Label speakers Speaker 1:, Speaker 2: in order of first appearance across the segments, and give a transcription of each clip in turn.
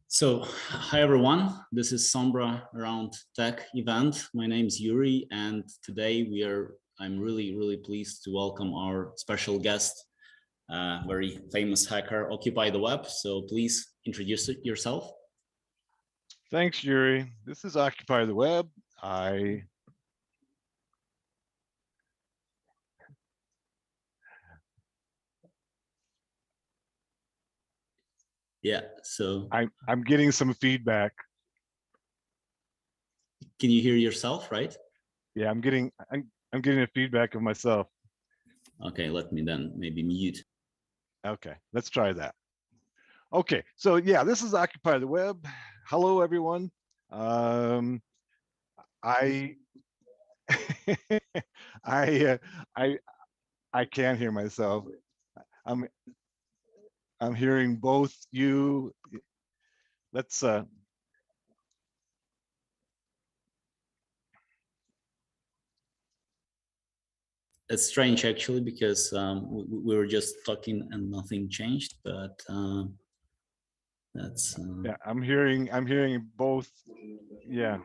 Speaker 1: So, hi everyone, this is Sombra Around Tech event. My name is Yuri, and today I'm really pleased to welcome our special guest, very famous hacker, OccupyTheWeb. So please introduce yourself.
Speaker 2: Thanks, Yuri. This is OccupyTheWeb.
Speaker 1: Yeah, so
Speaker 2: I'm getting some feedback.
Speaker 1: Can you hear yourself, right?
Speaker 2: Yeah, I'm getting a feedback of myself.
Speaker 1: Okay, let me then maybe mute.
Speaker 2: Okay, let's try that. Okay, so yeah, this is OccupyTheWeb. Hello, everyone. I I can't hear myself. I'm hearing both you. Let's
Speaker 1: It's strange actually, because we were just talking and nothing changed, but that's
Speaker 2: yeah, I'm hearing both. Yeah,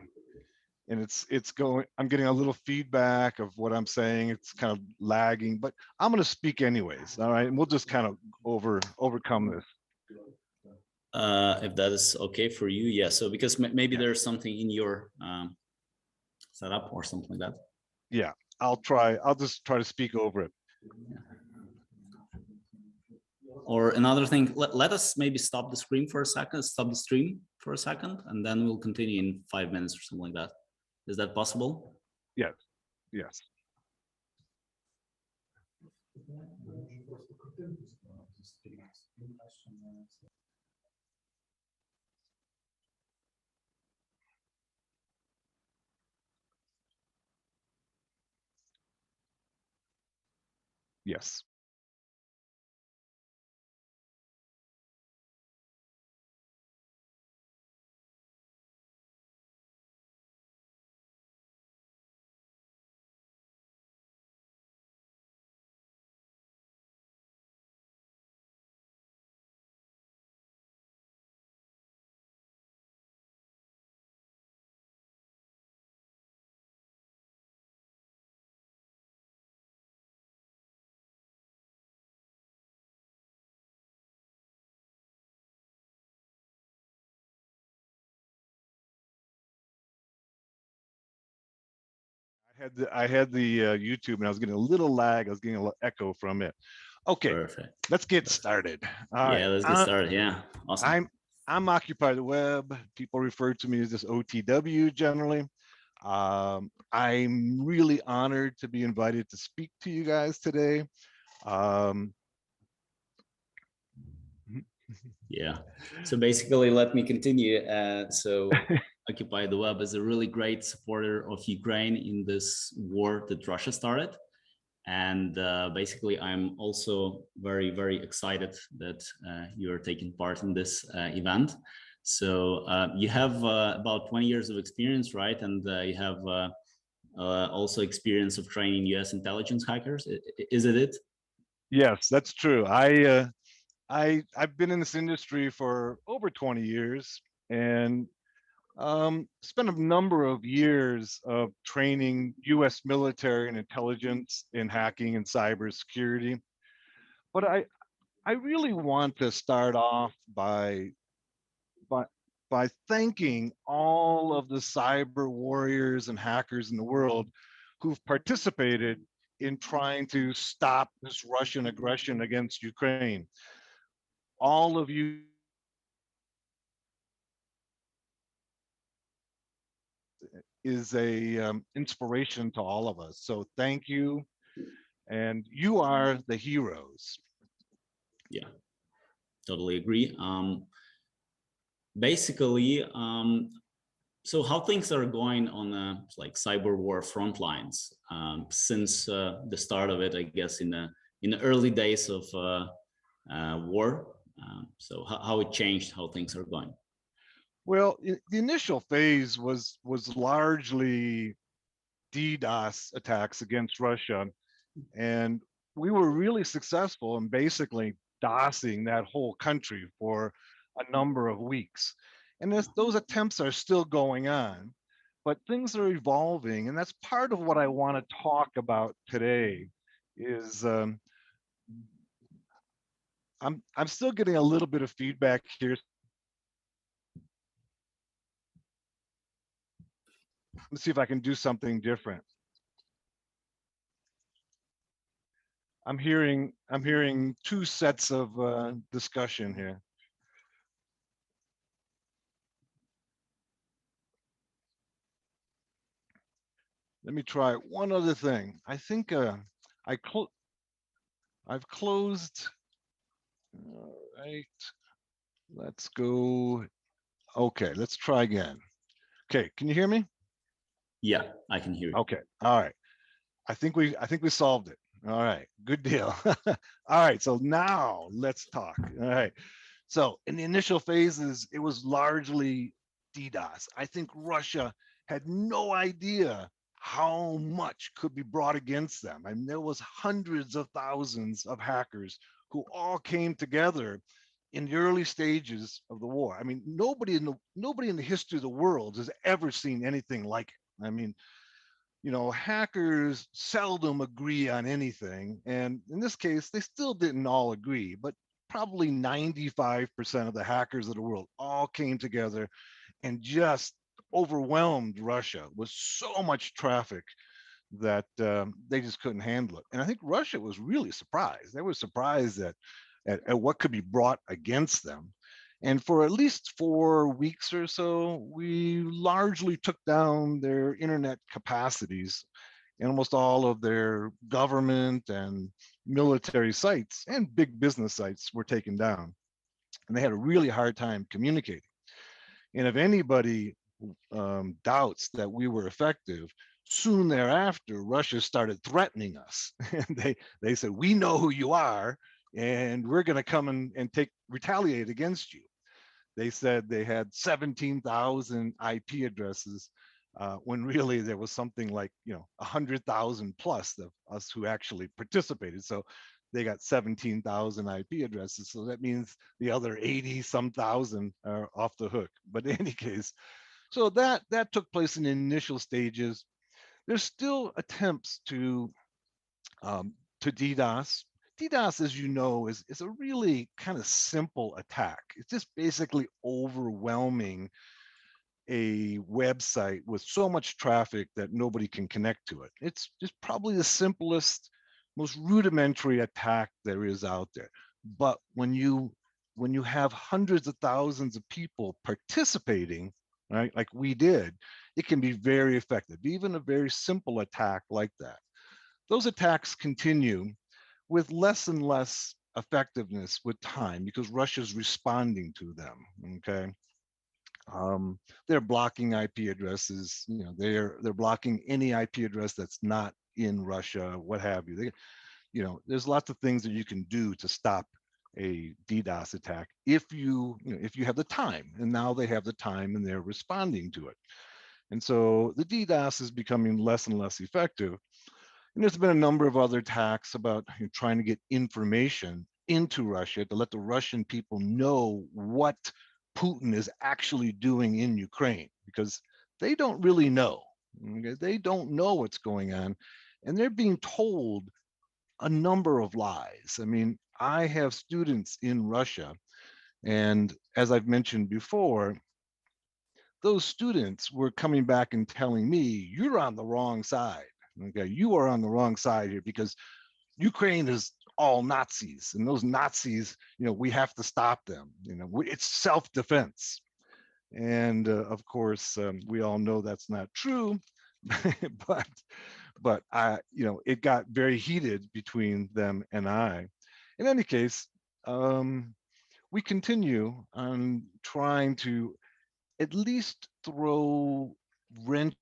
Speaker 2: and it's going, I'm getting a little feedback of what I'm saying. It's kind of lagging, but I'm going to speak anyways. All right, and we'll just kind of overcome this.
Speaker 1: If that is okay for you, yeah. So because maybe
Speaker 2: Yeah.
Speaker 1: there's something in your setup or something like that.
Speaker 2: Yeah, I'll just try to speak over it.
Speaker 1: Or another thing, let us maybe stop the stream for a second, and then we'll continue in 5 minutes or something like that. Is that possible?
Speaker 2: Yes, yes. Yes. I had the YouTube, and I was getting a little lag. I was getting a little echo from it. Okay, perfect. Let's get started. All right.
Speaker 1: Let's get started. Yeah, awesome.
Speaker 2: I'm OccupyTheWeb. People refer to me as this OTW generally. I'm really honored to be invited to speak to you guys today.
Speaker 1: Yeah. So basically, let me continue. So OccupyTheWeb is a really great supporter of Ukraine in this war that Russia started. And basically, I'm also very excited that you're taking part in this event. So you have about 20 years of experience, right? And you have also experience of training US intelligence hackers. Is it?
Speaker 2: Yes, that's true. I've been in this industry for over 20 years, and spent a number of years of training U.S. military and intelligence in hacking and cybersecurity. But I really want to start off by thanking all of the cyber warriors and hackers in the world who've participated in trying to stop this Russian aggression against Ukraine. All of you is a inspiration to all of us. So thank you, and you are the heroes.
Speaker 1: Yeah, totally agree. Basically, so how things are going on like cyber war front lines since the start of it, I guess, in the early days of war. So how it changed, how things are going.
Speaker 2: Well, the initial phase was largely DDoS attacks against Russia, and we were really successful in basically DOSing that whole country for a number of weeks. And those attempts are still going on, but things are evolving. And that's part of what I want to talk about today is I'm still getting a little bit of feedback here. Let's see if I can do something different. I'm hearing two sets of discussion here. Let me try one other thing. I think I've closed. All right, let's go. Okay, let's try again. Okay, can you hear me?
Speaker 1: Yeah, I can hear you.
Speaker 2: Okay, all right. I think we solved it. All right, good deal. All right, so now let's talk. All right. So in the initial phases, it was largely DDoS. I think Russia had no idea how much could be brought against them. I mean, there was hundreds of thousands of hackers who all came together in the early stages of the war. I mean, nobody in the history of the world has ever seen anything like it. I mean, hackers seldom agree on anything. And in this case, they still didn't all agree, but probably 95% of the hackers of the world all came together and just overwhelmed Russia with so much traffic that they just couldn't handle it. And I think Russia was really surprised. They were surprised at what could be brought against them. And for at least 4 weeks or so, we largely took down their internet capacities, and almost all of their government and military sites and big business sites were taken down. And they had a really hard time communicating. And if anybody doubts that we were effective, soon thereafter, Russia started threatening us. And they said, we know who you are, and we're going to come and retaliate against you. They said they had 17,000 IP addresses when really there was something like 100,000 plus of us who actually participated. So they got 17,000 IP addresses. So that means the other 80 some thousand are off the hook. But in any case, so that took place in the initial stages. There's still attempts to DDoS. DDoS, as you know, is a really kind of simple attack. It's just basically overwhelming a website with so much traffic that nobody can connect to it. It's just probably the simplest, most rudimentary attack there is out there. But when you have hundreds of thousands of people participating, right, like we did, it can be very effective, even a very simple attack like that. Those attacks continue with less and less effectiveness with time because Russia's responding to them. Okay, they're blocking IP addresses. They're blocking any IP address that's not in Russia, what have you. There's lots of things that you can do to stop a DDoS attack if you have the time. And now they have the time and they're responding to it. And so the DDoS is becoming less and less effective. And there's been a number of other attacks about trying to get information into Russia to let the Russian people know what Putin is actually doing in Ukraine, because they don't really know. Okay? They don't know what's going on. And they're being told a number of lies. I mean, I have students in Russia, and as I've mentioned before, those students were coming back and telling me, you're on the wrong side. Okay, you are on the wrong side here because Ukraine is all Nazis, and those Nazis, we have to stop them. It's self-defense. And of course, we all know that's not true, but it got very heated between them and I. In any case, we continue on trying to at least throw wrench.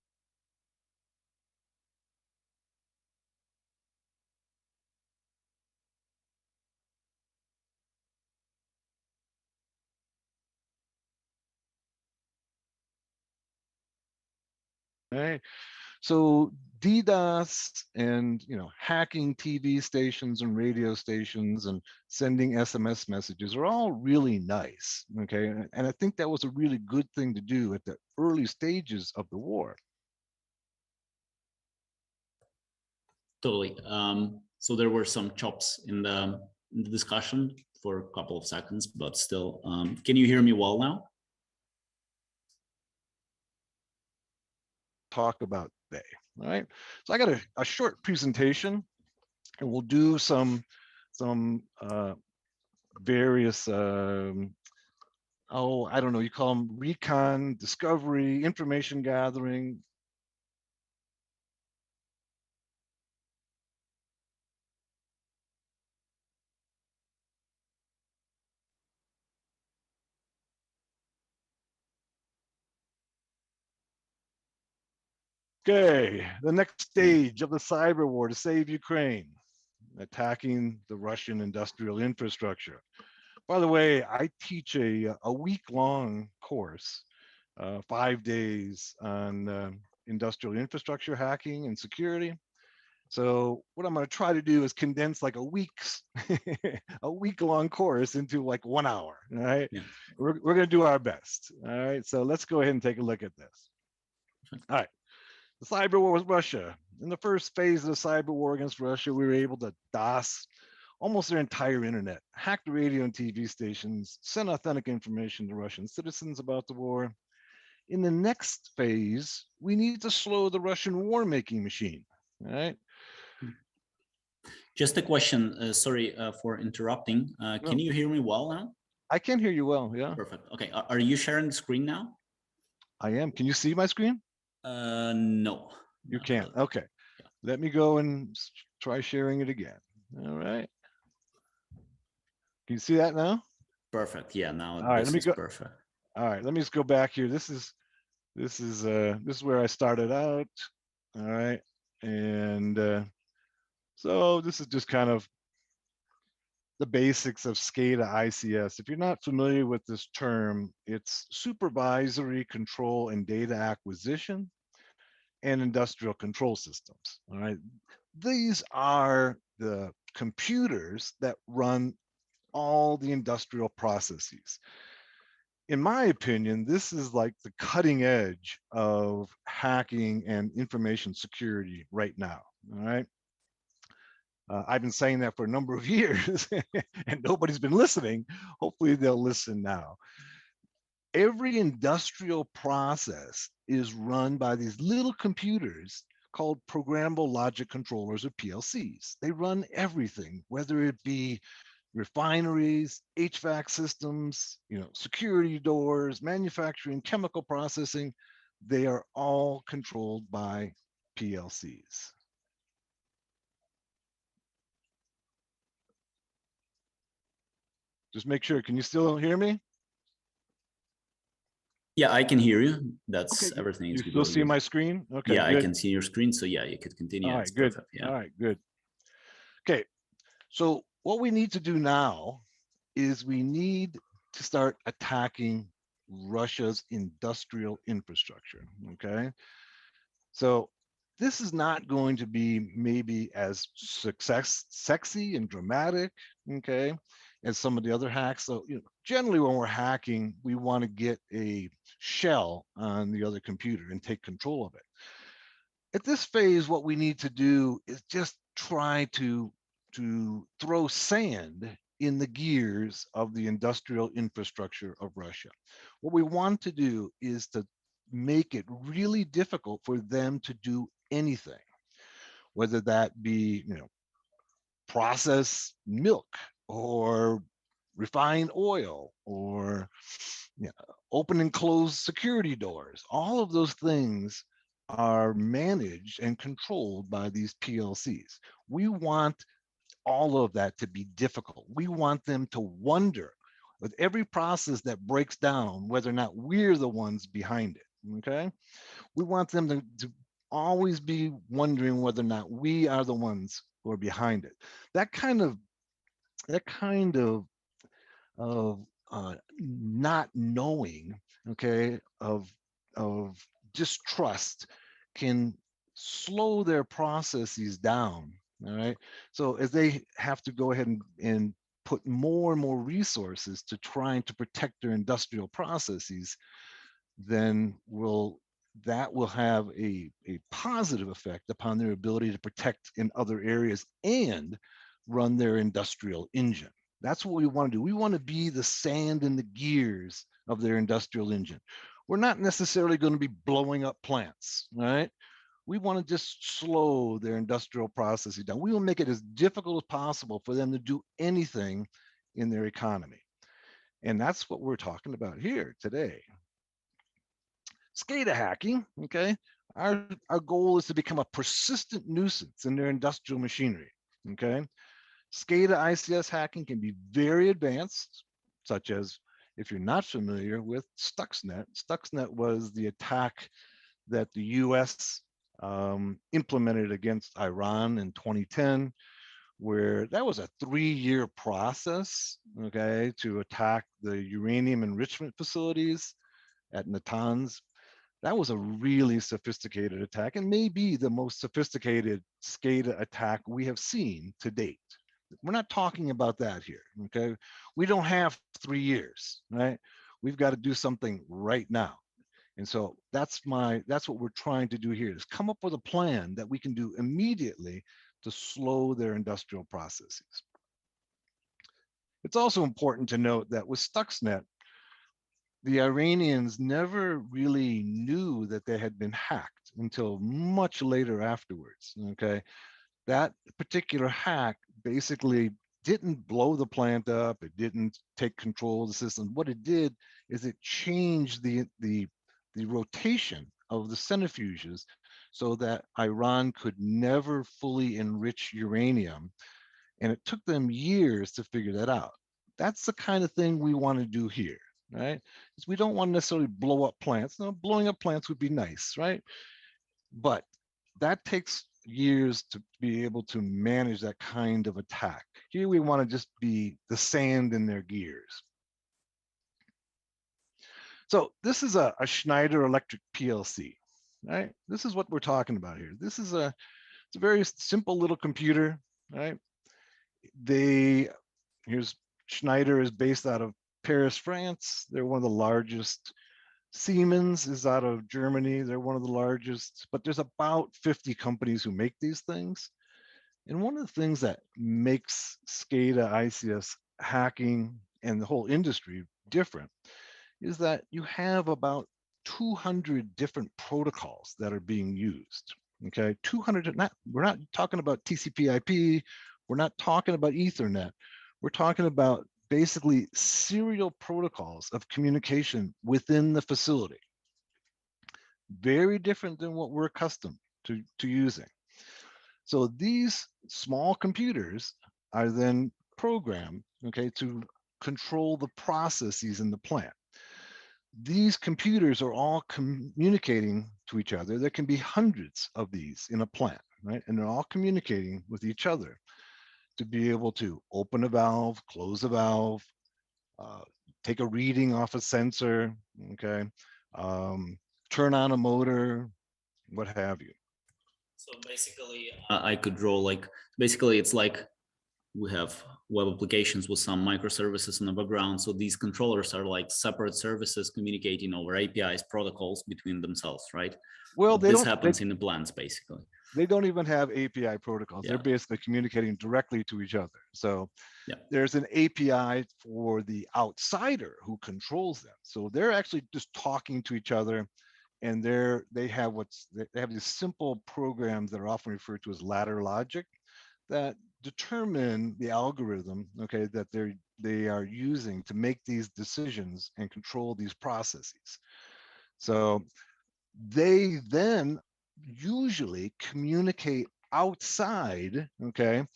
Speaker 2: Right. So DDoS and hacking TV stations and radio stations and sending SMS messages are all really nice. Okay, and I think that was a really good thing to do at the early stages of the war.
Speaker 1: Totally. So there were some chops in the discussion for a couple of seconds, but still, can you hear me well now?
Speaker 2: Talk about they. All right. So I got a short presentation, and we'll do some various I don't know, you call them recon, discovery, information gathering. Okay, the next stage of the cyber war to save Ukraine, attacking the Russian industrial infrastructure. By the way, I teach a week-long course, 5 days on industrial infrastructure hacking and security. So what I'm going to try to do is condense like a week-long course into like 1 hour. All right, yeah. We're going to do our best. All right, so let's go ahead and take a look at this. All right. The cyber war with Russia. In the first phase of the cyber war against Russia, we were able to DOS almost their entire internet, hack the radio and TV stations, send authentic information to Russian citizens about the war. In the next phase, we need to slow the Russian war-making machine. All right.
Speaker 1: Just a question. Sorry for interrupting. Can you hear me well now?
Speaker 2: I can hear you well. Yeah.
Speaker 1: Perfect. Okay. Are you sharing the screen now?
Speaker 2: I am. Can you see my screen?
Speaker 1: No.
Speaker 2: You can't. Really. Okay. Yeah. Let me go and try sharing it again. All right. Can you see that now?
Speaker 1: Perfect. Yeah. Now
Speaker 2: all right,
Speaker 1: this is perfect.
Speaker 2: All right. Let me just go back here. This is where I started out. All right. And so this is just kind of the basics of SCADA ICS. If you're not familiar with this term, it's supervisory control and data acquisition and industrial control systems. All right. These are the computers that run all the industrial processes. In my opinion, this is like the cutting edge of hacking and information security right now. All right. I've been saying that for a number of years and nobody's been listening. Hopefully they'll listen now. Every industrial process is run by these little computers called programmable logic controllers, or PLCs. They run everything, whether it be refineries, HVAC systems, security doors, manufacturing, chemical processing. They are all controlled by PLCs. Just make sure, can you still hear me?
Speaker 1: Yeah, I can hear you. That's okay. Everything.
Speaker 2: You still see my screen? Okay.
Speaker 1: Yeah, good. I can see your screen. So yeah, you could continue.
Speaker 2: All right, good. Perfect. Yeah. All right, good. Okay, so what we need to do now is we need to start attacking Russia's industrial infrastructure, okay? So this is not going to be maybe as sexy and dramatic, okay, as some of the other hacks. So generally when we're hacking, we want to get a shell on the other computer and take control of it. At this phase, what we need to do is just try to throw sand in the gears of the industrial infrastructure of Russia. What we want to do is to make it really difficult for them to do anything, whether that be, process milk or refined oil or open and close security doors. All of those things are managed and controlled by these PLCs. We want all of that to be difficult. We want them to wonder with every process that breaks down whether or not we're the ones behind it, okay? We want them to always be wondering whether or not we are the ones who are behind it. That kind of not knowing, okay, of distrust can slow their processes down. All right. So as they have to go ahead and put more and more resources to trying to protect their industrial processes, then that will have a positive effect upon their ability to protect in other areas and run their industrial engine. That's what we want to do. We want to be the sand in the gears of their industrial engine. We're not necessarily going to be blowing up plants, right? We want to just slow their industrial processes down. We will make it as difficult as possible for them to do anything in their economy. And that's what we're talking about here today. SCADA hacking, okay? Our goal is to become a persistent nuisance in their industrial machinery, okay? SCADA ICS hacking can be very advanced, such as if you're not familiar with Stuxnet. Stuxnet was the attack that the US implemented against Iran in 2010, where that was a 3-year process, okay, to attack the uranium enrichment facilities at Natanz. That was a really sophisticated attack and maybe the most sophisticated SCADA attack we have seen to date. We're not talking about that here, okay? We don't have 3 years, right? We've got to do something right now. And so that's what we're trying to do here, is come up with a plan that we can do immediately to slow their industrial processes. It's also important to note that with Stuxnet, the Iranians never really knew that they had been hacked until much later afterwards, okay? That particular hack basically didn't blow the plant up, it didn't take control of the system. What it did is it changed the rotation of the centrifuges so that Iran could never fully enrich uranium. And it took them years to figure that out. That's the kind of thing we want to do here, right? Because we don't want to necessarily blow up plants. No, blowing up plants would be nice, right? But that takes years to be able to manage that kind of attack. Here we want to just be the sand in their gears. So this is a Schneider Electric PLC, right? This is what we're talking about here. This is it's a very simple little computer, right? Here's Schneider is based out of Paris, France. They're one of the largest. Siemens is out of Germany. They're one of the largest, but there's about 50 companies who make these things. And one of the things that makes SCADA, ICS hacking, and the whole industry different is that you have about 200 different protocols that are being used. Okay, 200. We're not talking about TCP/IP. We're not talking about Ethernet. We're talking about basically serial protocols of communication within the facility. Very different than what we're accustomed to using. So these small computers are then programmed, okay, to control the processes in the plant. These computers are all communicating to each other. There can be hundreds of these in a plant, right? And they're all communicating with each other to be able to open a valve, close a valve, take a reading off a sensor, okay, turn on a motor, what have you.
Speaker 1: So basically, I could draw like, basically it's like we have web applications with some microservices in the background. So these controllers are like separate services communicating over APIs, protocols between themselves, right?
Speaker 2: Well,
Speaker 1: this happens in the plants, basically.
Speaker 2: They don't even have API protocols.
Speaker 1: Yeah.
Speaker 2: They're basically communicating directly to each other. So
Speaker 1: yeah.
Speaker 2: There's an API for the outsider who controls them. So they're actually just talking to each other, and they have these simple programs that are often referred to as ladder logic that determine the algorithm, okay, that they are using to make these decisions and control these processes. So they then usually communicate outside, okay,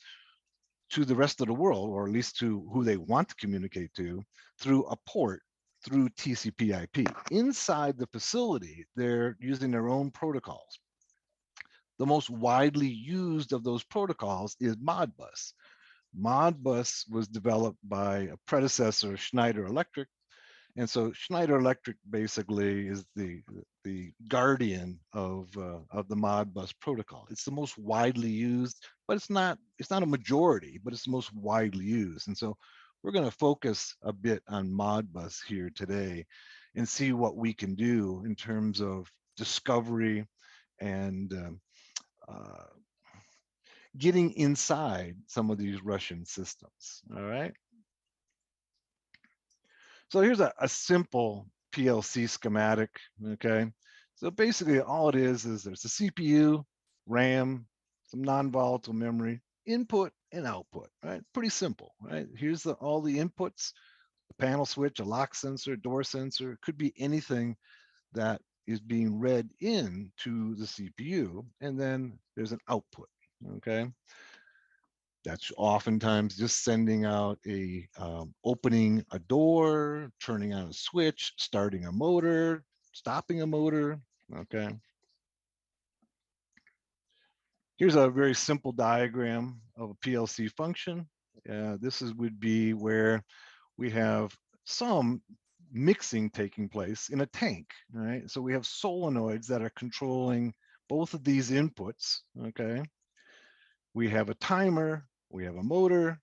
Speaker 2: to the rest of the world, or at least to who they want to communicate to, through a port through TCP/IP. Inside the facility, they're using their own protocols. The most widely used of those protocols is Modbus. Modbus was developed by a predecessor, Schneider Electric, And so Schneider Electric basically is the guardian of the Modbus protocol. It's the most widely used, but it's not a majority, but it's the most widely used. And so we're going to focus a bit on Modbus here today and see what we can do in terms of discovery and getting inside some of these Russian systems. All right. So here's a simple PLC schematic, okay? So basically all it is there's a CPU, RAM, some non-volatile memory, input and output, right? Pretty simple, right? Here's all the inputs, a panel switch, a lock sensor, door sensor, it could be anything that is being read into the CPU, and then there's an output, okay? That's oftentimes just sending out opening a door, turning on a switch, starting a motor, stopping a motor, okay? Here's a very simple diagram of a PLC function. Would be where we have some mixing taking place in a tank, right? So we have solenoids that are controlling both of these inputs, okay? We have a timer, we have a motor,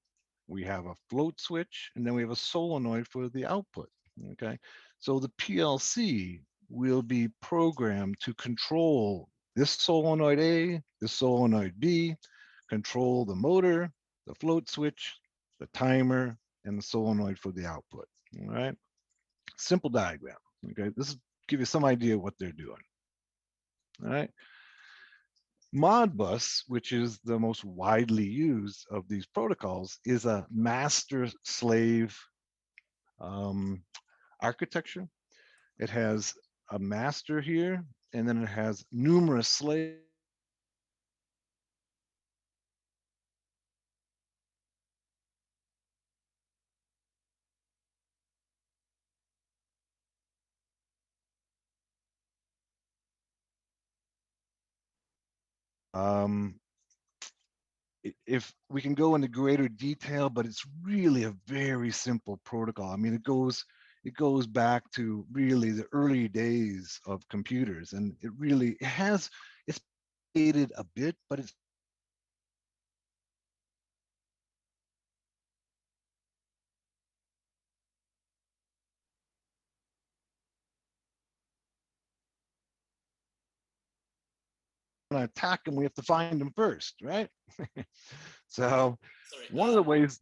Speaker 2: we have a float switch, and then we have a solenoid for the output, okay? So the PLC will be programmed to control this solenoid A, this solenoid B, control the motor, the float switch, the timer, and the solenoid for the output, all right? Simple diagram, okay? This is give you some idea of what they're doing, all right? Modbus, which is the most widely used of these protocols, is a master-slave architecture. It has a master here, and then it has numerous slaves. If we can go into greater detail, but it's really a very simple protocol. I mean, it goes back to really the early days of computers, and it's dated a bit, but it's going to attack them, we have to find them first, right? So
Speaker 1: Sorry.
Speaker 2: one of the ways,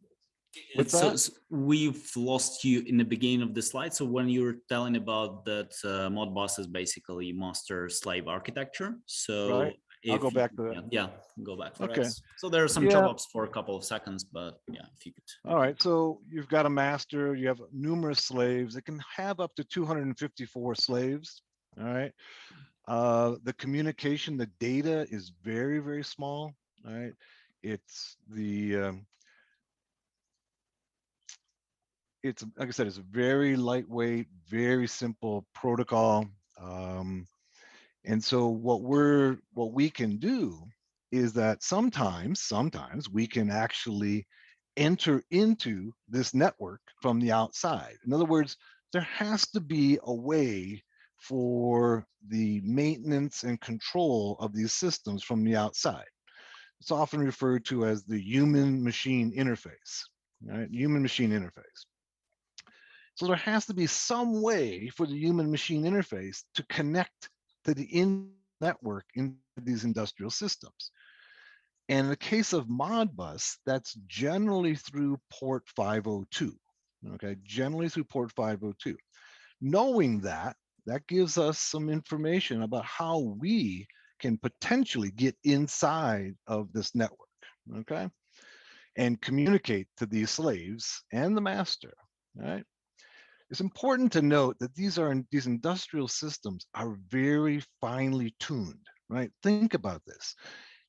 Speaker 2: what's that?
Speaker 1: So we've lost you in the beginning of the slide. So when you were telling about that, Modbus is basically master-slave architecture. So
Speaker 2: Right. I'll go back to that.
Speaker 1: yeah, go back for
Speaker 2: Okay.
Speaker 1: that. So there are some
Speaker 2: Yeah.
Speaker 1: chop-ups for a couple of seconds, but yeah, if you could.
Speaker 2: All right. So you've got a master, you have numerous slaves. It can have up to 254 slaves. All right. The communication, the data is very, very small. All right. It's it's like I said, it's a very lightweight, very simple protocol. And so what we can do is that sometimes we can actually enter into this network from the outside. In other words, there has to be a way for the maintenance and control of these systems from the outside. It's often referred to as the human machine interface, right? Human machine interface. So there has to be some way for the human machine interface to connect to the network in these industrial systems. And in the case of Modbus, that's generally through port 502, okay? Generally through port 502. Knowing that gives us some information about how we can potentially get inside of this network, okay? And communicate to these slaves and the master, right? It's important to note that these industrial systems are very finely tuned, right? Think about this.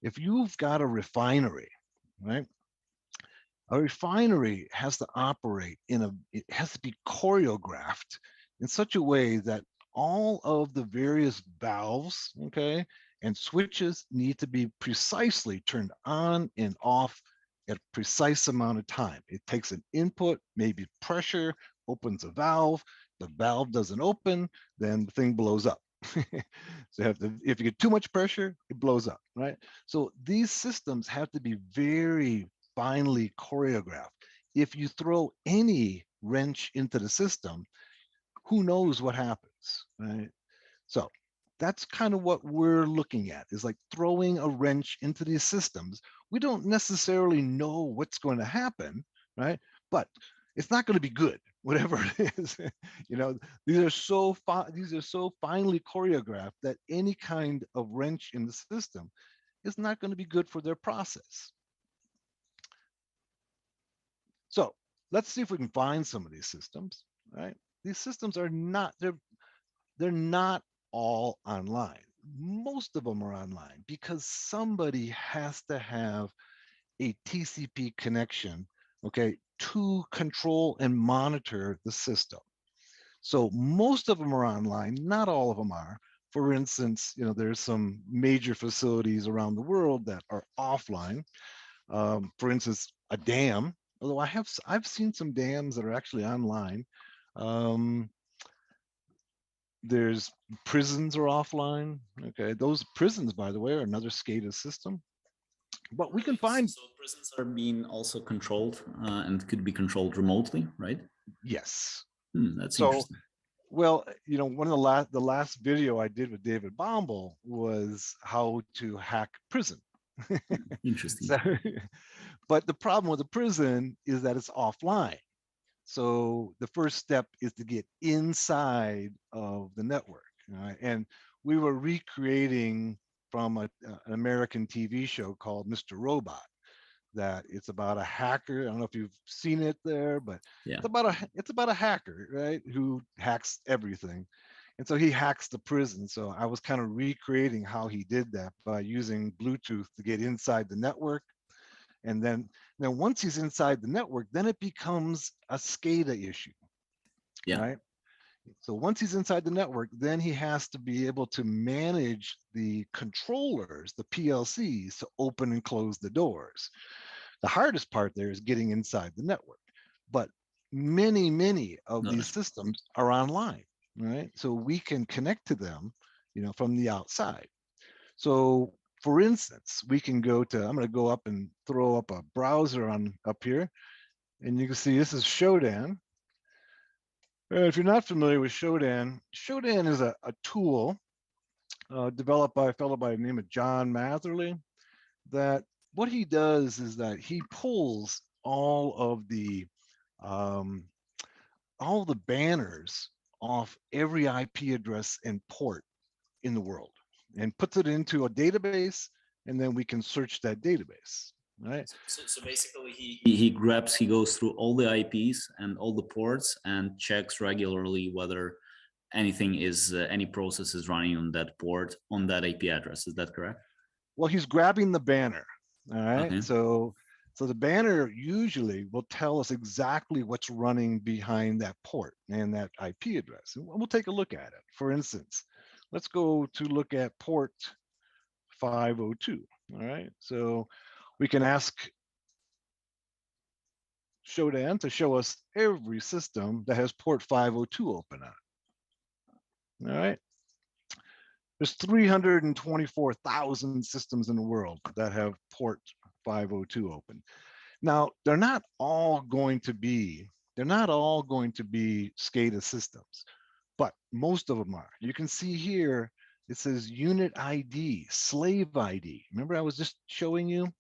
Speaker 2: If you've got a refinery, right? A refinery has to operate it has to be choreographed in such a way that all of the various valves, okay, and switches need to be precisely turned on and off at a precise amount of time. It takes an input, maybe pressure, opens a valve, the valve doesn't open, then the thing blows up. So if you get too much pressure, it blows up, right? So these systems have to be very finely choreographed. If you throw any wrench into the system, who knows what happens, right? So that's kind of what we're looking at, is like throwing a wrench into these systems. We don't necessarily know what's going to happen, right? But it's not going to be good, whatever it is. You know, these are so finely choreographed that any kind of wrench in the system is not going to be good for their process. So let's see if we can find some of these systems, right? These systems are not, they're not all online. Most of them are online because somebody has to have a TCP connection, okay, to control and monitor the system. So most of them are online, not all of them are. For instance, you know, there's some major facilities around the world that are offline. For instance, a dam, although I've seen some dams that are actually online. There's prisons are offline. Okay, those prisons, by the way, are another SCADA system. But we can find,
Speaker 1: so prisons are being also controlled and could be controlled remotely, right?
Speaker 2: yes.
Speaker 1: That's
Speaker 2: So,
Speaker 1: interesting.
Speaker 2: well, you know, one of the last video I did with David Bombal was how to hack prison.
Speaker 1: Interesting.
Speaker 2: So, but the problem with the prison is that it's offline. So the first step is to get inside of the network. Right? And we were recreating from an American TV show called Mr. Robot. That it's about a hacker. I don't know if you've seen it there, but
Speaker 1: Yeah.
Speaker 2: it's about a hacker, right? Who hacks everything. And so he hacks the prison. So I was kind of recreating how he did that by using Bluetooth to get inside the network. And then once he's inside the network, then it becomes a SCADA issue,
Speaker 1: Yeah.
Speaker 2: right? So once he's inside the network, then he has to be able to manage the controllers, the PLCs, to open and close the doors. The hardest part there is getting inside the network. But many of
Speaker 1: No,
Speaker 2: these systems are online, right? So we can connect to them, you know, from the outside. So for instance, we can go to, I'm going to go up and throw up a browser on up here, and you can see this is Shodan. If you're not familiar with Shodan, Shodan is a tool developed by a fellow by the name of John Matherly, that what he does is that he pulls um, all of the banners off every IP address and port in the world and puts it into a database, and then we can search that database, right?
Speaker 1: So basically he goes through all the IPs and all the ports and checks regularly whether anything is any process is running on that port on that IP address. Is that correct?
Speaker 2: Well, he's grabbing the banner, all right?
Speaker 1: Okay.
Speaker 2: So the banner usually will tell us exactly what's running behind that port and that IP address. And we'll take a look at it. For instance, let's go to look at port 502, all right? So we can ask Shodan to show us every system that has port 502 open on it, all right? There's 324,000 systems in the world that have port 502 open. Now, they're not all going to be SCADA systems, but most of them are. You can see here, it says unit ID, slave ID. Remember I was just showing you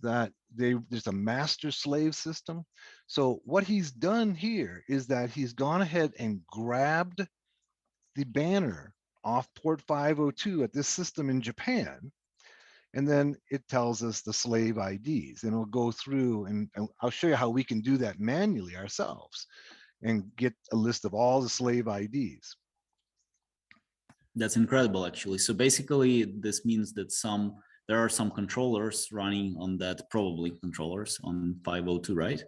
Speaker 2: that there's a master slave system. So what he's done here is that he's gone ahead and grabbed the banner off port 502 at this system in Japan, and then it tells us the slave IDs, and it'll go through and I'll show you how we can do that manually ourselves and get a list of all the slave IDs.
Speaker 1: That's incredible, actually. So basically, this means that there are some controllers running on that, probably controllers on 502, right?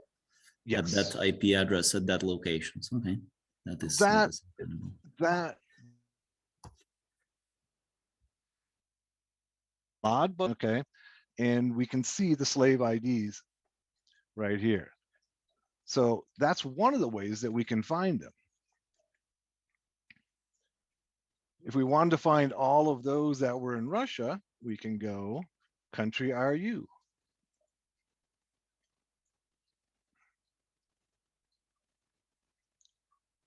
Speaker 2: Yes.
Speaker 1: At that IP address at that location. Okay, that is incredible.
Speaker 2: That Modbus, okay, and we can see the slave IDs right here. So that's one of the ways that we can find them. If we wanted to find all of those that were in Russia, we can go country RU.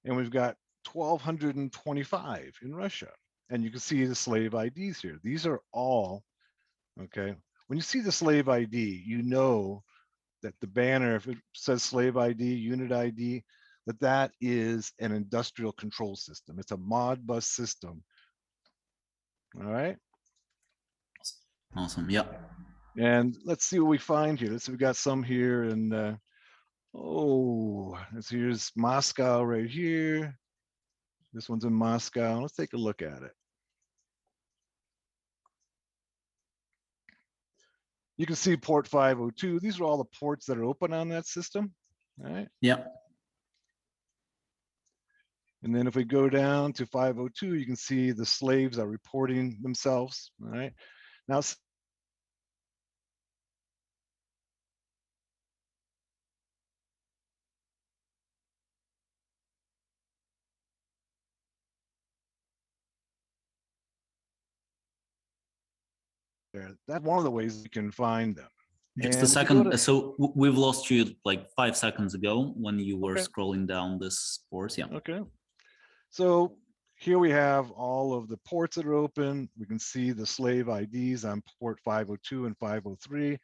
Speaker 2: And we've got 1,225 in Russia. And you can see the slave IDs here. These are all, okay. When you see the slave ID, you know that the banner, if it says slave ID, unit ID, that is an industrial control system. It's a Modbus system. All right.
Speaker 1: Awesome. Yeah.
Speaker 2: And let's see what we find here. Let's see, we got some here in, here's Moscow right here. This one's in Moscow. Let's take a look at it. You can see port 502. These are all the ports that are open on that system. All right.
Speaker 1: Yeah.
Speaker 2: And then if we go down to 502, you can see the slaves are reporting themselves. All right. Now, that's one of the ways you can find them.
Speaker 1: Just a second. So we've lost you like 5 seconds ago when you were scrolling down this course. Yeah.
Speaker 2: Okay. So here we have all of the ports that are open. We can see the slave IDs on port 502 and 503.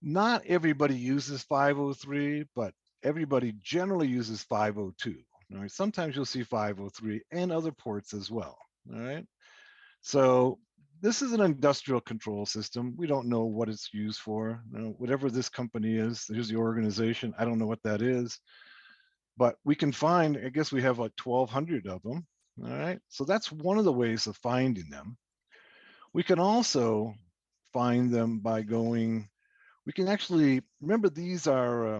Speaker 2: Not everybody uses 503, but everybody generally uses 502. All right. Sometimes you'll see 503 and other ports as well. All right. So this is an industrial control system. We don't know what it's used for. You know, whatever this company is, here's the organization. I don't know what that is, but we can find, I guess we have like 1,200 of them. All right. So that's one of the ways of finding them. We can also find them by going, we can actually, remember these are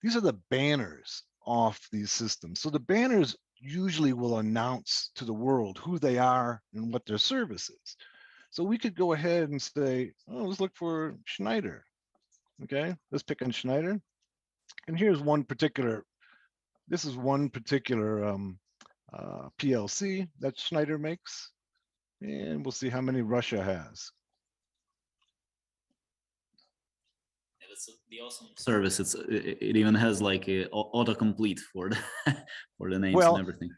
Speaker 2: the banners off these systems. So the banners usually will announce to the world who they are and what their service is. So we could go ahead and say, oh, let's look for Schneider. Okay, let's pick on Schneider. And here's one particular, this is one particular PLC that Schneider makes. And we'll see how many Russia has.
Speaker 1: It's the awesome service. It even has like a autocomplete for the for the names and everything.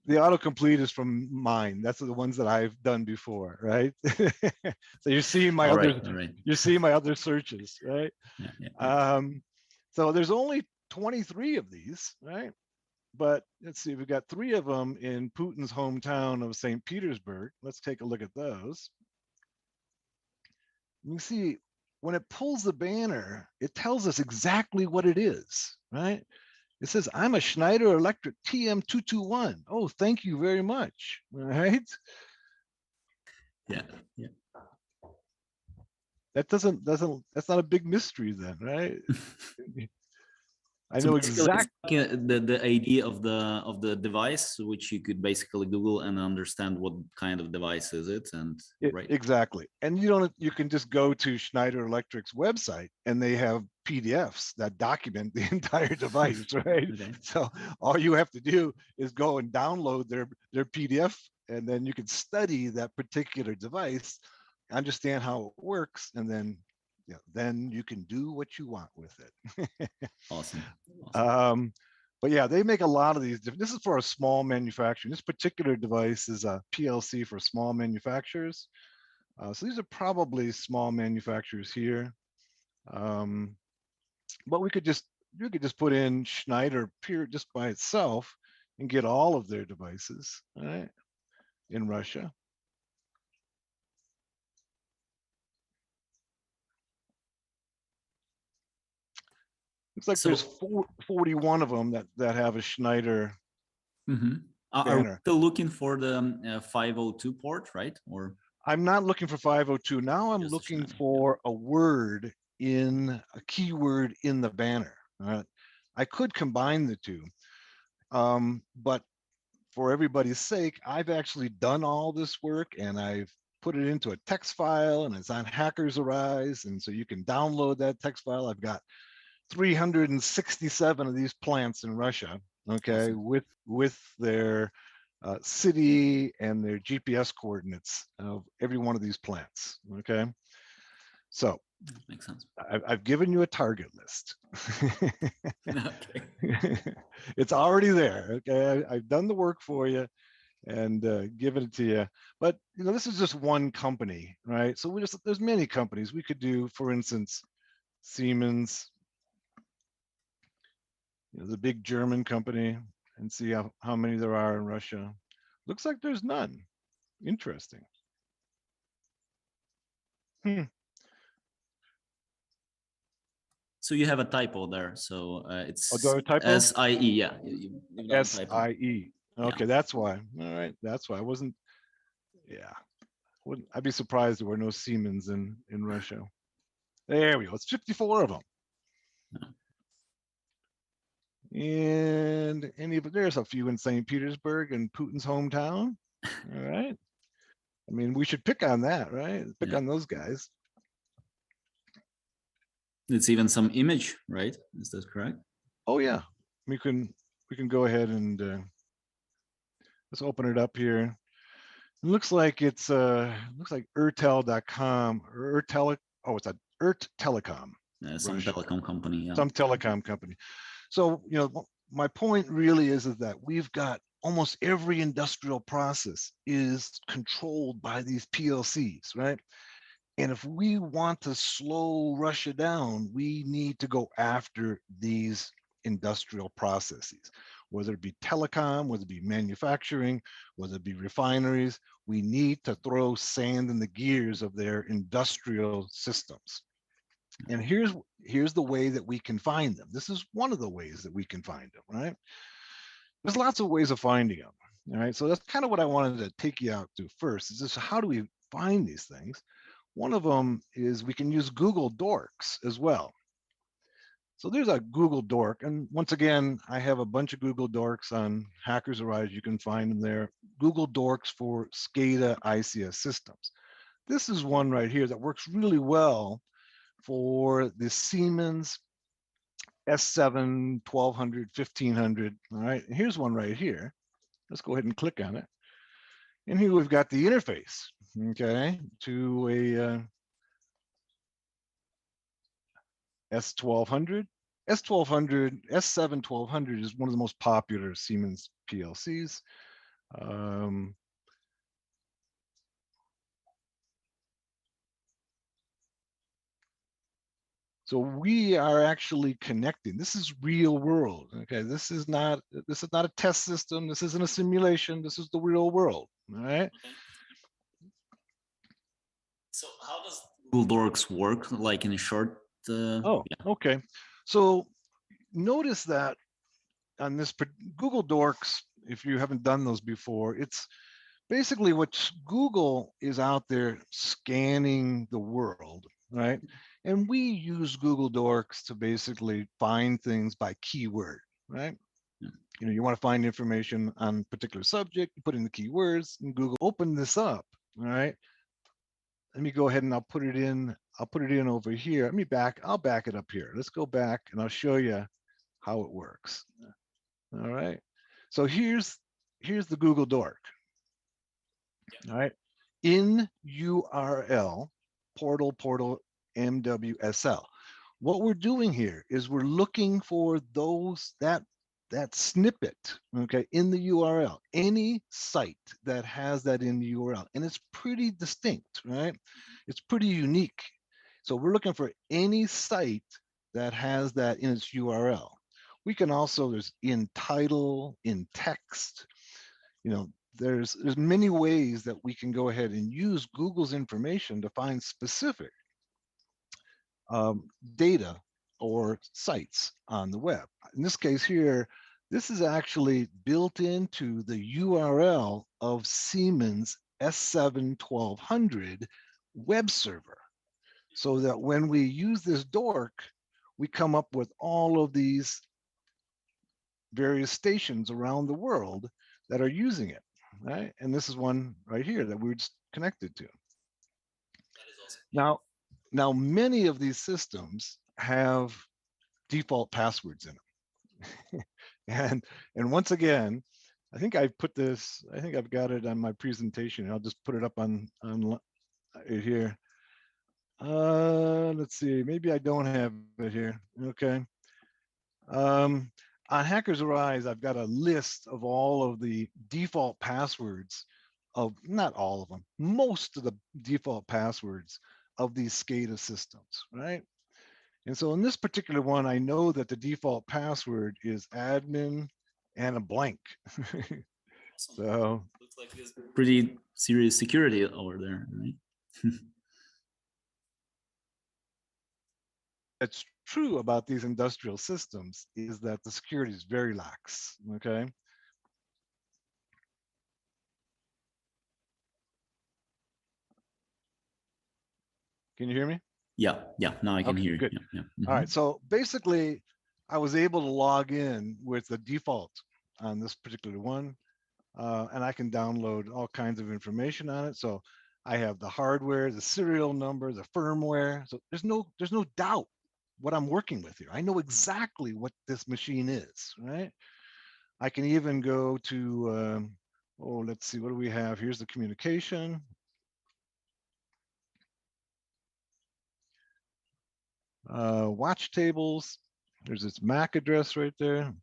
Speaker 2: The autocomplete is from mine. That's the ones that I've done before, right? So you're seeing my you're seeing my other searches, right? Yeah. So there's only 23 of these, right? But let's see, we've got 3 of them in Putin's hometown of St. Petersburg. Let's take a look at those. You can see when it pulls the banner, it tells us exactly what it is, right? It says, I'm a Schneider Electric TM221. Oh, thank you very much, right?
Speaker 1: Yeah, yeah.
Speaker 2: That's not a big mystery then, right? I know exactly
Speaker 1: the idea of the device, which you could basically Google and understand what kind of device is it, and right.
Speaker 2: Exactly. And you can just go to Schneider Electric's website and they have PDFs that document the entire device, right? Okay. So all you have to do is go and download their PDF, and then you can study that particular device, understand how it works, and then you can do what you want with it.
Speaker 1: Awesome.
Speaker 2: But yeah, they make a lot of these. This is for a small manufacturer. This particular device is a PLC for small manufacturers. So these are probably small manufacturers here. But you could just put in Schneider just by itself and get all of their devices, right, in Russia. Looks like there's 41 of them that have a Schneider banner.
Speaker 1: Are we still looking for the 502 port, right? Or
Speaker 2: I'm not looking for 502. Now I'm looking for a word a keyword in the banner. I could combine the two, but for everybody's sake, I've actually done all this work and I've put it into a text file, and it's on Hackers Arise, and so you can download that text file. I've got 367 of these plants in Russia, okay, awesome. with their city and their GPS coordinates of every one of these plants. Okay, so
Speaker 1: Makes sense.
Speaker 2: I've given you a target list.
Speaker 1: Okay.
Speaker 2: It's already there. Okay, I've done the work for you and given it to you. But you know, this is just one company, right? So there's many companies we could do. For instance, Siemens, you know, the big German company, and see how many there are in Russia. Looks like there's none. Interesting.
Speaker 1: So you have a typo there. So
Speaker 2: Oh, do I
Speaker 1: it's
Speaker 2: have a typo?
Speaker 1: SIE. Yeah, you've done a typo.
Speaker 2: SIE. Okay,
Speaker 1: Yeah.
Speaker 2: that's why. All right, that's why I wasn't. Yeah, I'd be surprised there were no Siemens in Russia. There we go. It's 54 of them. And there's a few in St. Petersburg and Putin's hometown. All right. I mean, we should pick on that, right? Pick
Speaker 1: Yeah.
Speaker 2: on those guys.
Speaker 1: It's even some image, right? Is that correct?
Speaker 2: Oh yeah, we can go ahead and let's open it up here. It looks like it's looks like urtel.com or it's a Telecom.
Speaker 1: Some
Speaker 2: Russia.
Speaker 1: telecom company. Yeah.
Speaker 2: Some telecom company. So, you know, my point really is that we've got almost every industrial process is controlled by these PLCs, right? And if we want to slow Russia down, we need to go after these industrial processes, whether it be telecom, whether it be manufacturing, whether it be refineries. We need to throw sand in the gears of their industrial systems. And here's the way that we can find them. This is one of the ways that we can find them, right? There's lots of ways of finding them. All right. So that's kind of what I wanted to take you out to first, is just how do we find these things? One of them is we can use Google Dorks as well. So there's a Google Dork. And once again, I have a bunch of Google Dorks on Hackers Arise. You can find them there. Google Dorks for SCADA ICS systems. This is one right here that works really well for the Siemens S7, 1200, 1500. All right, and here's one right here. Let's go ahead and click on it. And here we've got the interface, okay, to a S1200. S1200, S7 1200 is one of the most popular Siemens PLCs. So we are actually connecting. This is real world. Okay, this is not a test system. This isn't a simulation. This is the real world. All right.
Speaker 1: So how does Google Dorks work? Like in a short.
Speaker 2: Oh, yeah. Okay. So notice that on this Google Dorks, if you haven't done those before, it's basically what Google is out there scanning the world, right? And we use Google Dorks to basically find things by keyword, right? You know, you want to find information on a particular subject, you put in the keywords, and Google open this up, all right? Let me go ahead and I'll put it in over here. I'll back it up here. Let's go back and I'll show you how it works. All right. So here's the Google Dork. All right. In URL, portal MWSL. What we're doing here is we're looking for that snippet, okay, in the URL, any site that has that in the URL, and it's pretty distinct, right? It's pretty unique. So we're looking for any site that has that in its URL. We can also, there's in title, in text, you know, there's many ways that we can go ahead and use Google's information to find specific data or sites on the web. In this case here, this is actually built into the URL of Siemens S7 1200 web server, so that when we use this dork, we come up with all of these various stations around the world that are using it, right? And this is one right here that we're just connected to. Now, many of these systems have default passwords in them. and once again, I think I put this, I think I've got it on my presentation. I'll just put it up on it here. Let's see, maybe I don't have it here. Okay. On Hackers Arise, I've got a list of all of the default passwords of, not all of them, most of the default passwords of these SCADA systems, right? And so in this particular one, I know that the default password is admin and a blank. So
Speaker 1: looks like there's pretty serious security over there, right?
Speaker 2: That's true about these industrial systems is that the security is very lax, okay? Can you hear me?
Speaker 1: Yeah, now I can
Speaker 2: Okay,
Speaker 1: hear you.
Speaker 2: good.
Speaker 1: Yeah.
Speaker 2: All right, so basically, I was able to log in with the default on this particular one, and I can download all kinds of information on it. So I have the hardware, the serial number, the firmware. So there's no doubt what I'm working with here. I know exactly what this machine is, right? I can even go to, oh, let's see, what do we have? Here's the communication. Watch tables. There's its MAC address right there.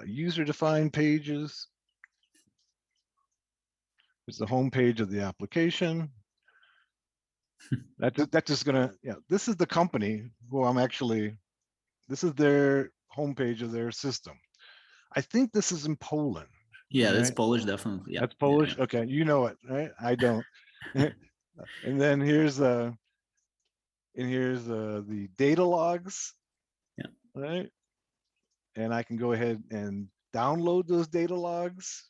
Speaker 2: User-defined pages. There's the home page of the application. That's just gonna, yeah, this is the company who I'm actually, this is their homepage of their system. I think this is in Poland.
Speaker 1: Yeah, that's
Speaker 2: right?
Speaker 1: Polish, definitely. Yeah.
Speaker 2: That's Polish.
Speaker 1: Yeah.
Speaker 2: Okay, you know it, right? I don't. And then here's the data logs.
Speaker 1: Yeah.
Speaker 2: Right. And I can go ahead and download those data logs,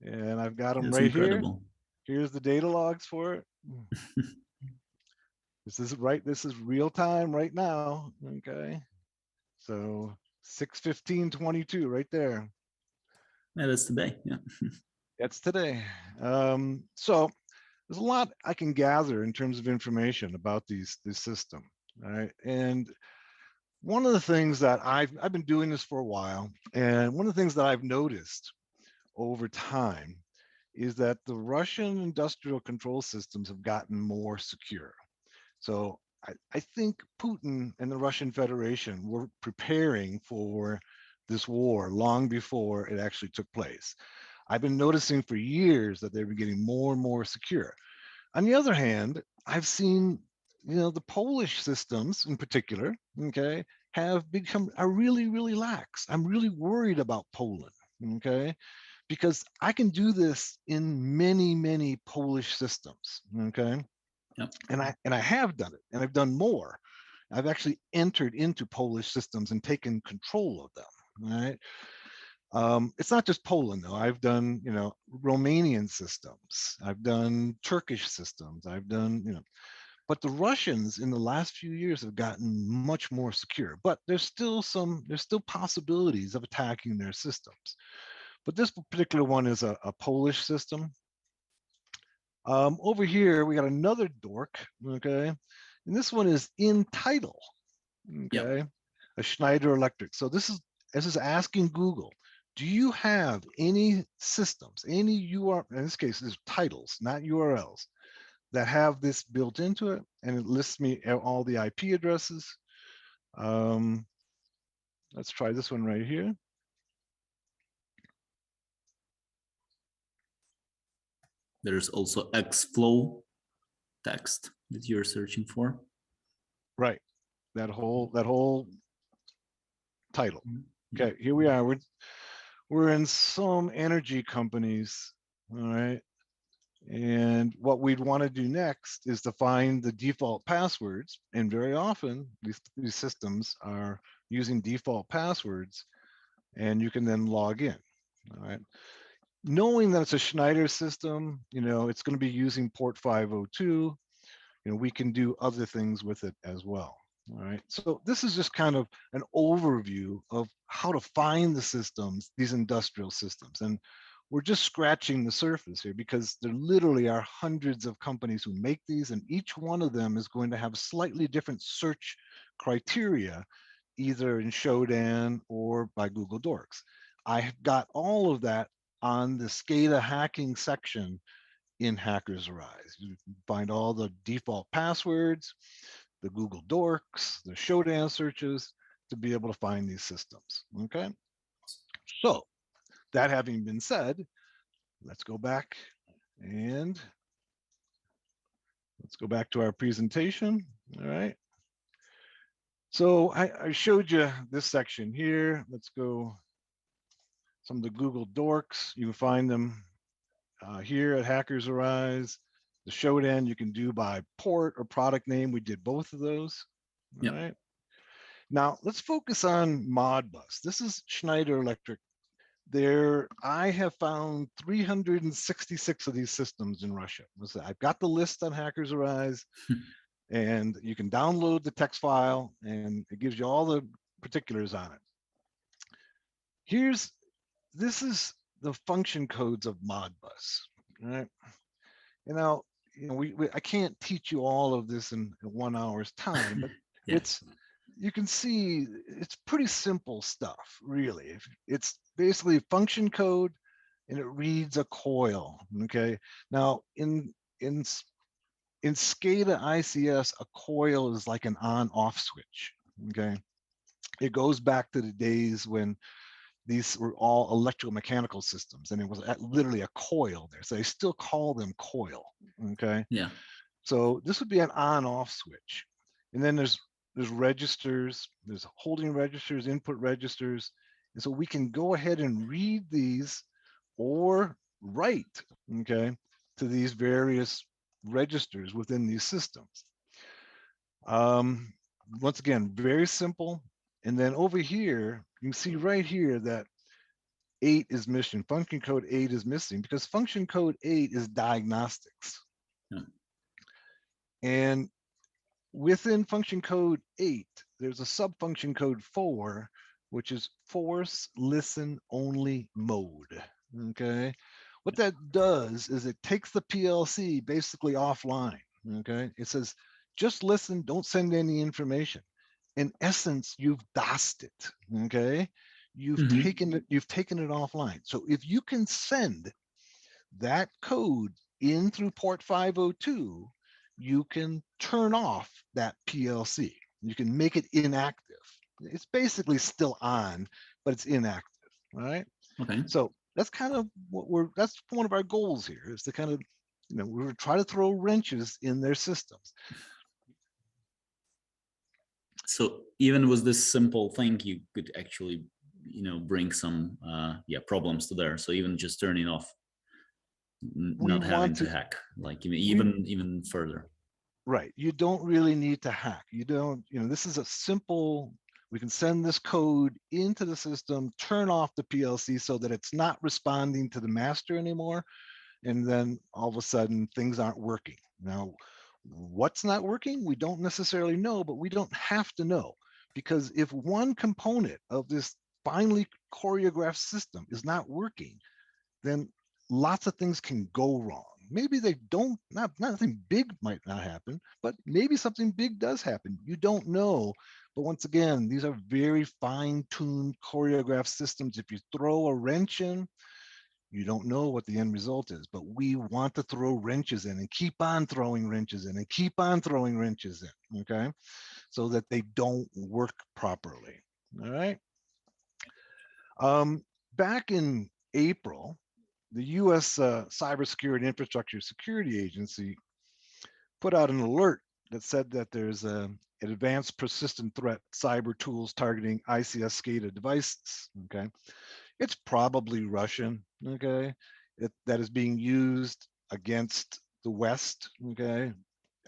Speaker 2: and I've got them
Speaker 1: That's
Speaker 2: right here.
Speaker 1: incredible.
Speaker 2: Here's the data logs for it. This is right. This is real time right now. Okay. So 6/15/22 right there.
Speaker 1: Yeah, that's today. Yeah.
Speaker 2: That's today. So there's a lot I can gather in terms of information about this system. All right. And one of the things that I've been doing this for a while, and one of the things that I've noticed over time is that the Russian industrial control systems have gotten more secure. So I think Putin and the Russian Federation were preparing for this war long before it actually took place. I've been noticing for years that they've been getting more and more secure. On the other hand, I've seen, the Polish systems in particular, okay, are really, really lax. I'm really worried about Poland, okay, because I can do this in many, many Polish systems, okay.
Speaker 1: Yep.
Speaker 2: And I have done it, and I've done more. I've actually entered into Polish systems and taken control of them. All right. It's not just Poland though. I've done, Romanian systems. I've done Turkish systems. I've done, but the Russians in the last few years have gotten much more secure. But there's still possibilities of attacking their systems. But this particular one is a Polish system. Over here, we got another dork, okay? And this one is in title, okay? Yep. A Schneider Electric. So this is asking Google, do you have any systems, any URL, in this case, there's titles, not URLs, that have this built into it, and it lists me all the IP addresses. Let's try this one right here.
Speaker 1: There's also Xflow text that you're searching for.
Speaker 2: Right, that whole title. Okay, here we are. We're in some energy companies, all right? And what we'd want to do next is to find the default passwords. And very often these systems are using default passwords, and you can then log in, all right? Knowing that it's a Schneider system, it's going to be using port 502, we can do other things with it as well. All right, so this is just kind of an overview of how to find the systems, these industrial systems. And we're just scratching the surface here because there literally are hundreds of companies who make these, and each one of them is going to have slightly different search criteria, either in Shodan or by Google Docs. I have got all of that on the SCADA hacking section in Hackers Arise. You can find all the default passwords, the Google Dorks, the Showdown searches to be able to find these systems. Okay. So that having been said, let's go back and let's go back to our presentation. All right. So I showed you this section here. Let's go some of the Google Dorks. You can find them here at Hackers Arise. The Showdown you can do by port or product name. We did both of those. All right. Now let's focus on Modbus. This is Schneider Electric. I have found 366 of these systems in Russia. I've got the list on Hackers Arise, and you can download the text file, and it gives you all the particulars on it. This is the function codes of Modbus. All right. Now, I can't teach you all of this in 1 hour's time, but you can see it's pretty simple stuff, really. It's basically function code, and it reads a coil. Okay. Now, in SCADA ICS, a coil is like an on-off switch. Okay. It goes back to the days when these were all electromechanical systems, and it was literally a coil there. So they still call them coil. Okay.
Speaker 1: Yeah.
Speaker 2: So this would be an on-off switch. And then there's registers, there's holding registers, input registers. And so we can go ahead and read these or write, okay, to these various registers within these systems. Once again, very simple. And then over here, you can see right here that 8 is missing. Function code 8 is missing because function code 8 is diagnostics. And within function code 8, there's a sub-function code 4, which is force listen only mode. Okay. What that does is it takes the PLC basically offline. Okay. It says, just listen, don't send any information. In essence, you've DOSed it. Okay. You've taken it offline. So if you can send that code in through port 502, you can turn off that PLC. You can make it inactive. It's basically still on, but it's inactive. All right.
Speaker 1: Okay.
Speaker 2: So that's kind of that's one of our goals here, is to kind of, we're trying to throw wrenches in their systems.
Speaker 1: So even with this simple thing, you could actually, bring some problems to there. So even just turning off, not having to hack, like even further.
Speaker 2: Right. You don't really need to hack. You don't, this is a simple, we can send this code into the system, turn off the PLC so that it's not responding to the master anymore. And then all of a sudden things aren't working. Now, what's not working? We don't necessarily know, but we don't have to know, because if one component of this finely choreographed system is not working, then lots of things can go wrong. Maybe they don't, nothing big might not happen, but maybe something big does happen. You don't know. But once again, these are very fine-tuned choreographed systems. If you throw a wrench in, you don't know what the end result is, but we want to throw wrenches in and keep on throwing wrenches in and keep on throwing wrenches in, okay? So that they don't work properly, all right? Back in April, the US Cybersecurity Infrastructure Security Agency put out an alert that said that there's an advanced persistent threat cyber tools targeting ICS SCADA devices, okay? It's probably Russian, okay? That is being used against the West, okay?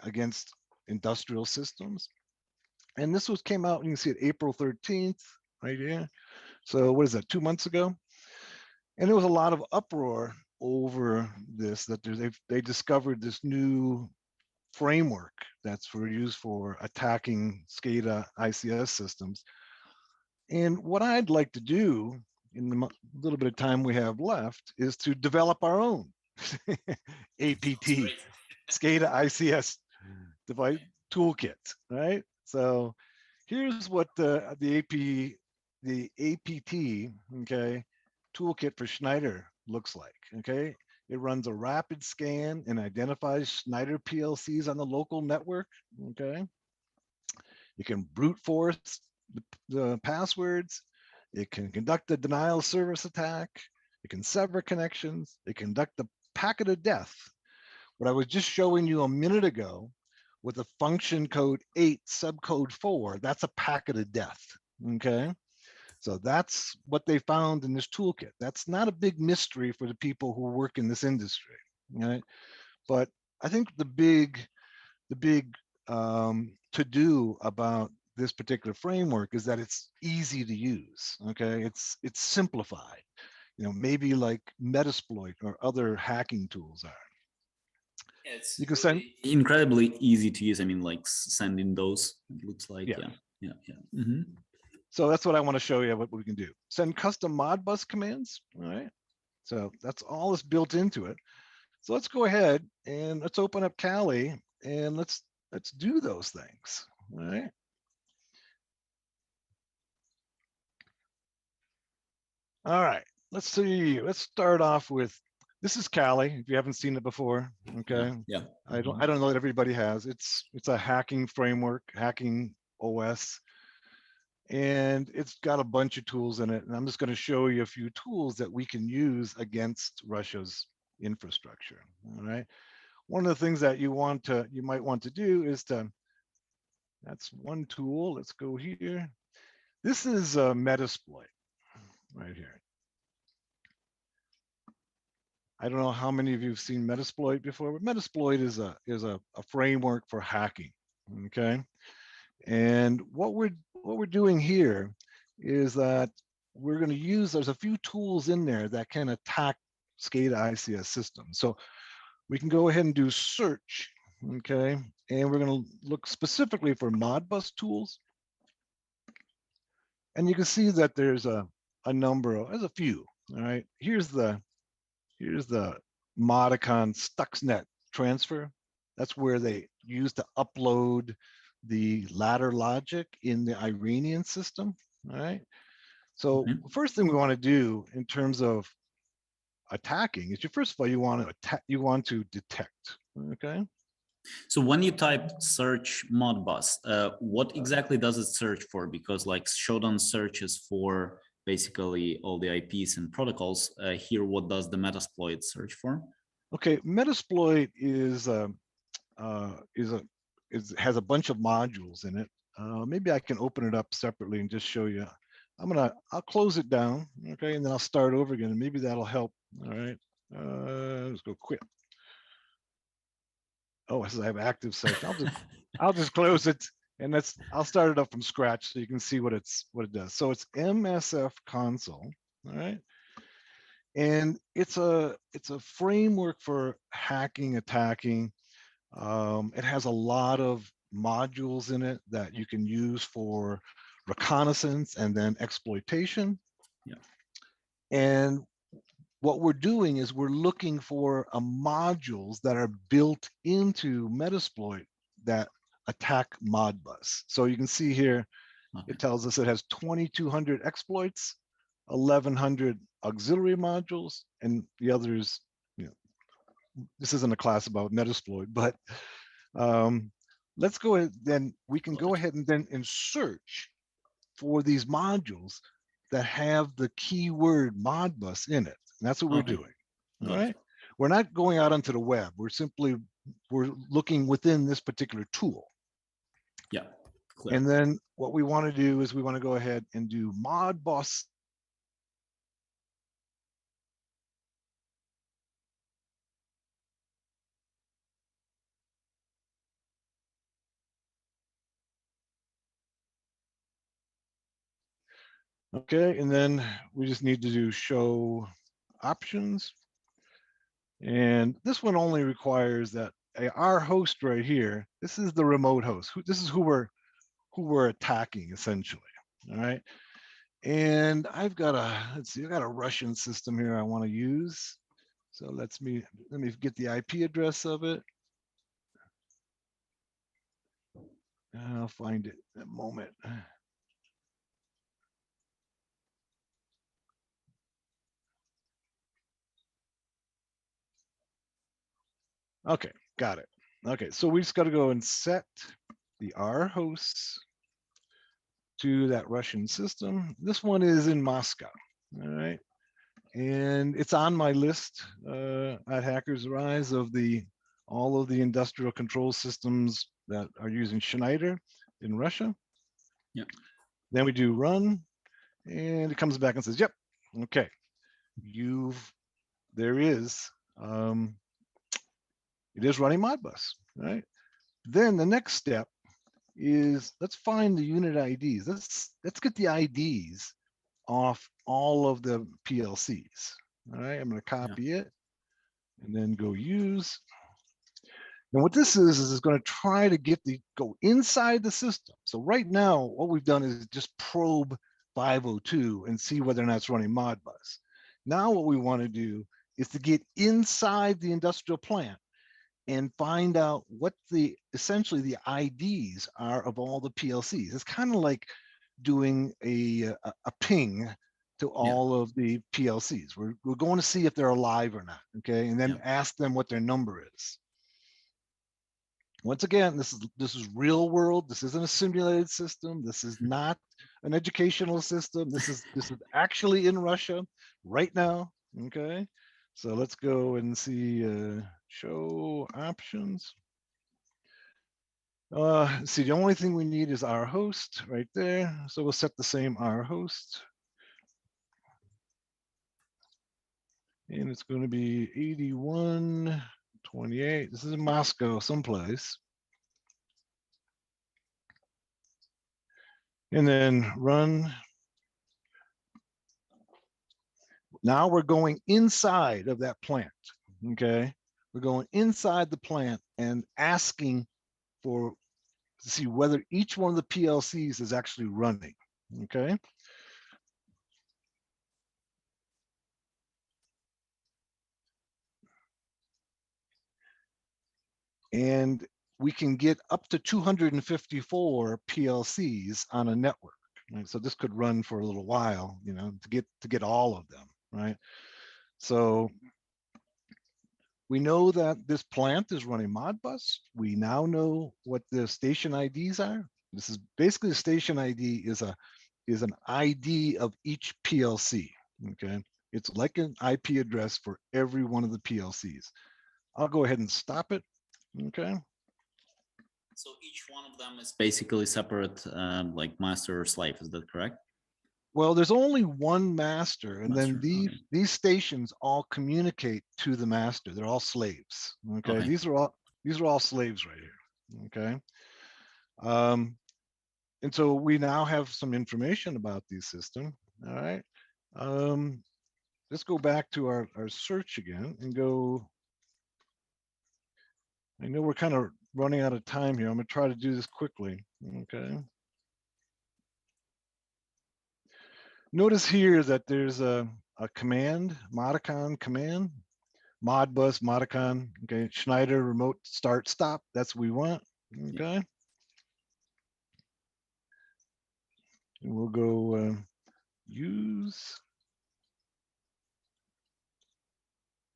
Speaker 2: Against industrial systems. And this came out, you can see it April 13th, right here. So what is that, 2 months ago? And there was a lot of uproar over this, that they discovered this new framework that's used for attacking SCADA ICS systems. And what I'd like to do in the little bit of time we have left is to develop our own APT SCADA ICS device toolkit, right? So here's what the APT, okay, toolkit for Schneider looks like, okay? It runs a rapid scan and identifies Schneider PLCs on the local network, okay? It can brute force the passwords. It can conduct a denial of service attack. It can sever connections. It can conduct the packet of death. What I was just showing you a minute ago with the function code 8 subcode 4, that's a packet of death, okay? So that's what they found in this toolkit. That's not a big mystery for the people who work in this industry, right? But I think the big to do about this particular framework is that it's easy to use, okay? It's simplified, you know, maybe like Metasploit or other hacking tools are.
Speaker 1: It's
Speaker 2: You can send
Speaker 1: really incredibly easy to use. I mean, like sending those, it looks like,
Speaker 2: yeah.
Speaker 1: Mm-hmm.
Speaker 2: So that's what I want to show you what we can do. Send custom Modbus commands, all right? So that's all that's built into it. So let's go ahead and let's open up Kali and let's do those things, all right? All right, let's see. Let's start off with, this is Kali, if you haven't seen it before, okay?
Speaker 1: Yeah.
Speaker 2: I don't know that everybody has. It's a hacking framework, hacking OS, and it's got a bunch of tools in it. And I'm just going to show you a few tools that we can use against Russia's infrastructure. All right. One of the things that you might want to do is that's one tool. Let's go here. This is a Metasploit right here. I don't know how many of you have seen Metasploit before, but Metasploit is a framework for hacking. Okay. And what we're doing here is that we're going to use, there's a few tools in there that can attack SCADA ICS systems. So we can go ahead and do search, okay? And we're going to look specifically for Modbus tools. And you can see that there's a few, all right? Here's the Modicon Stuxnet transfer. That's where they use to upload the ladder logic in the Iranian system, all right? So the first thing we want to do in terms of attacking is first of all, you want to detect, okay?
Speaker 1: So when you type search Modbus, what exactly does it search for? Because like Shodan searches for basically all the IPs and protocols. Here, what does the Metasploit search for?
Speaker 2: Okay, Metasploit has a bunch of modules in it. Maybe I can open it up separately and just show you. I'll close it down, okay, and then I'll start over again, and maybe that'll help. All right, let's go quit. Oh, it says I have active session. I'll just close it, and I'll start it up from scratch so you can see what it does. So it's MSF console, all right, and it's a framework for hacking, attacking. It has a lot of modules in it that you can use for reconnaissance and then exploitation.
Speaker 1: Yeah.
Speaker 2: And what we're doing is we're looking for modules that are built into Metasploit that attack Modbus. So you can see here, it tells us it has 2,200 exploits, 1,100 auxiliary modules, and the others, you know, this isn't a class about Metasploit, but let's go ahead, then we can go ahead and then search for these modules that have the keyword Modbus in it. And that's what we're doing. All right. We're not going out onto the web. We're looking within this particular tool.
Speaker 1: Yeah. Clear.
Speaker 2: And then what we want to do is we want to go ahead and do Modbus. Okay, and then we just need to do show options. And this one only requires that our host right here, this is the remote host. This is who we're attacking essentially. All right. And I've got a Russian system here I want to use. So let me get the IP address of it. I'll find it in a moment. Okay, got it. Okay, so we just got to go and set the R hosts to that Russian system. This one is in Moscow. All right. And it's on my list at Hackers Rise of all of the industrial control systems that are using Schneider in Russia.
Speaker 1: Yep.
Speaker 2: Then we do run, and it comes back and says, "Yep, okay, there is, it is running Modbus, right?" Then the next step is let's find the unit IDs. Let's get the IDs off all of the PLCs. All right, I'm going to copy it and then go use. And what this is going to try to go inside the system. So right now, what we've done is just probe 502 and see whether or not it's running Modbus. Now what we want to do is to get inside the industrial plant and find out what essentially the IDs are of all the PLCs. It's kind of like doing a ping to all of the PLCs. We're going to see if they're alive or not, okay? And then ask them what their number is. Once again, this is real world. This isn't a simulated system. This is not an educational system. This is actually in Russia right now, okay? So let's go and see show options. See, the only thing we need is our host right there. So we'll set the same our host. And it's going to be 8128. This is in Moscow, someplace. And then run. Now we're going inside of that plant, okay? We're going inside the plant and asking to see whether each one of the PLCs is actually running, okay? And we can get up to 254 PLCs on a network. Right? So this could run for a little while, to get all of them, right? So we know that this plant is running Modbus. We now know what the station IDs are. This is basically the station ID is an ID of each PLC. Okay, it's like an IP address for every one of the PLCs. I'll go ahead and stop it. Okay.
Speaker 1: So each one of them is basically separate, like master or slave. Is that correct?
Speaker 2: Well, there's only one master, and then these stations all communicate to the master. They're all slaves. Okay, these are all slaves right here. Okay, and so we now have some information about these systems. All right, let's go back to our search again and go. I know we're kind of running out of time here. I'm going to try to do this quickly. Okay. Notice here that there's a command, Modicon command, Modbus, Modicon, okay, Schneider, remote start, stop, that's what we want, okay? And we'll go use,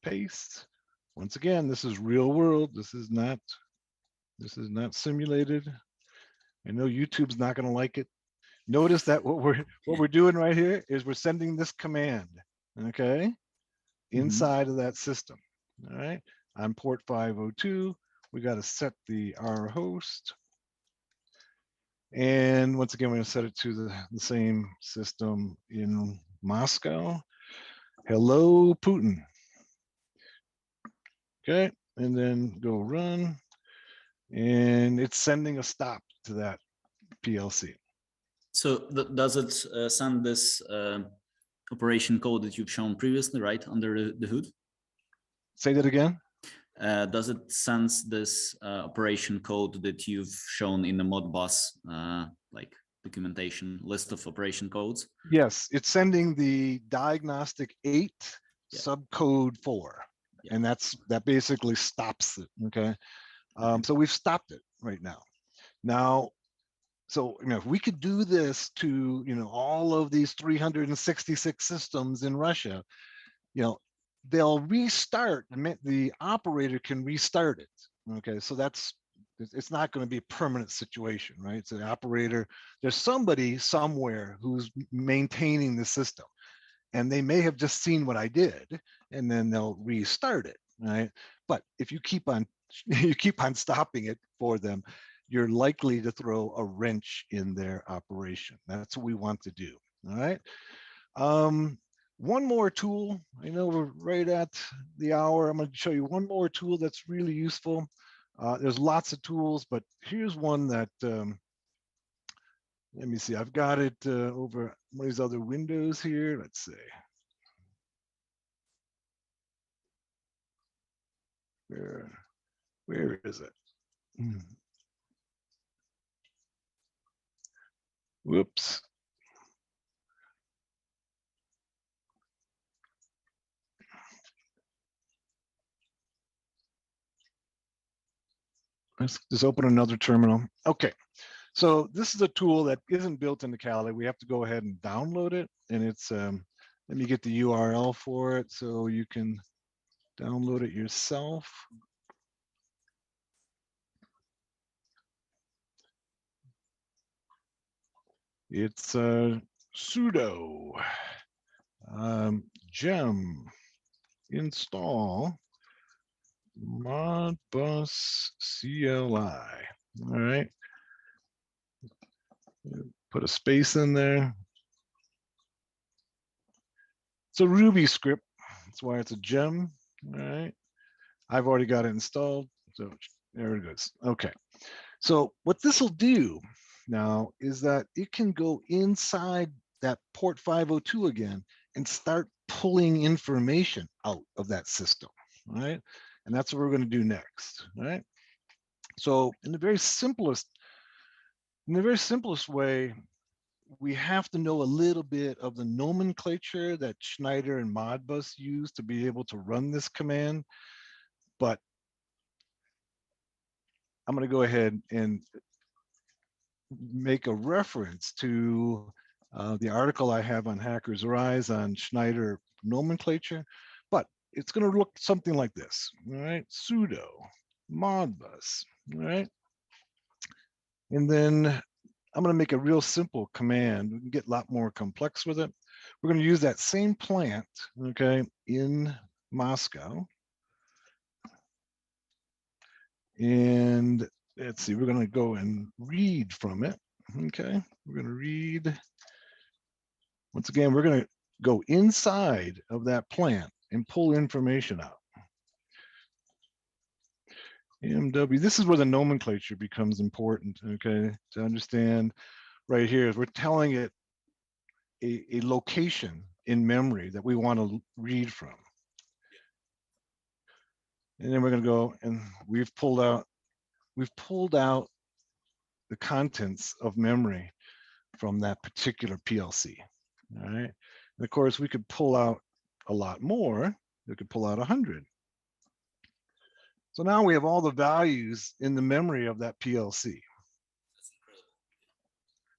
Speaker 2: paste. Once again, this is real world. This is not simulated. I know YouTube's not gonna like it. Notice that what we're doing right here is we're sending this command, okay, inside of that system. All right, on port 502, we got to set the R host, and once again, we're going to set it to the same system in Moscow. Hello, Putin. Okay, and then go run, and it's sending a stop to that PLC.
Speaker 1: So does it send this operation code that you've shown previously, right, under the hood?
Speaker 2: Say that again.
Speaker 1: Does it sense this operation code that you've shown in the Modbus like documentation list of operation codes?
Speaker 2: Yes, it's sending the diagnostic 8 subcode 4, and that basically stops it. Okay, so we've stopped it right now. So if we could do this to all of these 366 systems in Russia, they'll restart, the operator can restart it. Okay, so it's not going to be a permanent situation, right? So the operator, there's somebody somewhere who's maintaining the system, and they may have just seen what I did, and then they'll restart it, right? But if you keep on stopping it for them, you're likely to throw a wrench in their operation. That's what we want to do. All right. One more tool. I know we're right at the hour. I'm going to show you one more tool that's really useful. There's lots of tools, but here's one that, let me see, I've got it over one of these other windows here. Let's see. Where is it? Whoops. Let's just open another terminal. Okay, so this is a tool that isn't built into Kali. We have to go ahead and download it, and it's let me get the URL for it so you can download it yourself. It's sudo gem install Modbus CLI. All right. Put a space in there. It's a Ruby script. That's why it's a gem. All right. I've already got it installed. So there it goes. Okay. So what this will do now is that it can go inside that port 502 again and start pulling information out of that system. All right. And that's what we're going to do next. All right. So in the very simplest way, we have to know a little bit of the nomenclature that Schneider and Modbus use to be able to run this command. But I'm going to go ahead and make a reference to the article I have on Hacker's Rise on Schneider nomenclature, but it's going to look something like this. All right, sudo Modbus. All right, and then I'm going to make a real simple command. We can get a lot more complex with it. We're going to use that same plant, okay, in Moscow. And let's see, we're going to go and read from it. Okay, we're going to read. Once again, we're going to go inside of that plant and pull information out. MW, this is where the nomenclature becomes important, okay, to understand. Right here, we're telling it a location in memory that we want to read from. And then we're going to go and we've pulled out the contents of memory from that particular PLC. All right. And of course, we could pull out a lot more. We could pull out 100. So now we have all the values in the memory of that PLC.
Speaker 1: That's incredible.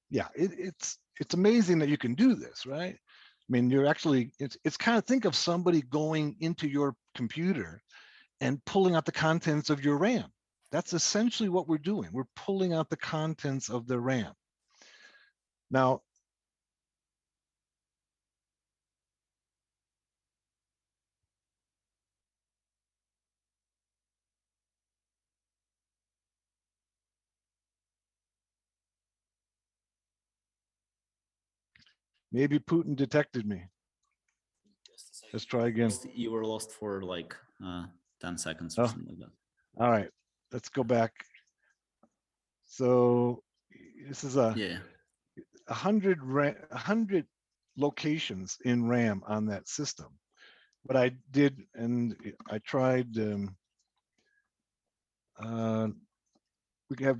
Speaker 2: Yeah, it's amazing that you can do this, right? I mean, you're actually, it's kind of, think of somebody going into your computer and pulling out the contents of your RAM. That's essentially what we're doing. We're pulling out the contents of the RAM. Now, maybe Putin detected me. Let's try again.
Speaker 1: You were lost for like 10 seconds or something like that.
Speaker 2: All right, let's go back. So this is a 100 locations in RAM on that system. What I did, and I tried, we can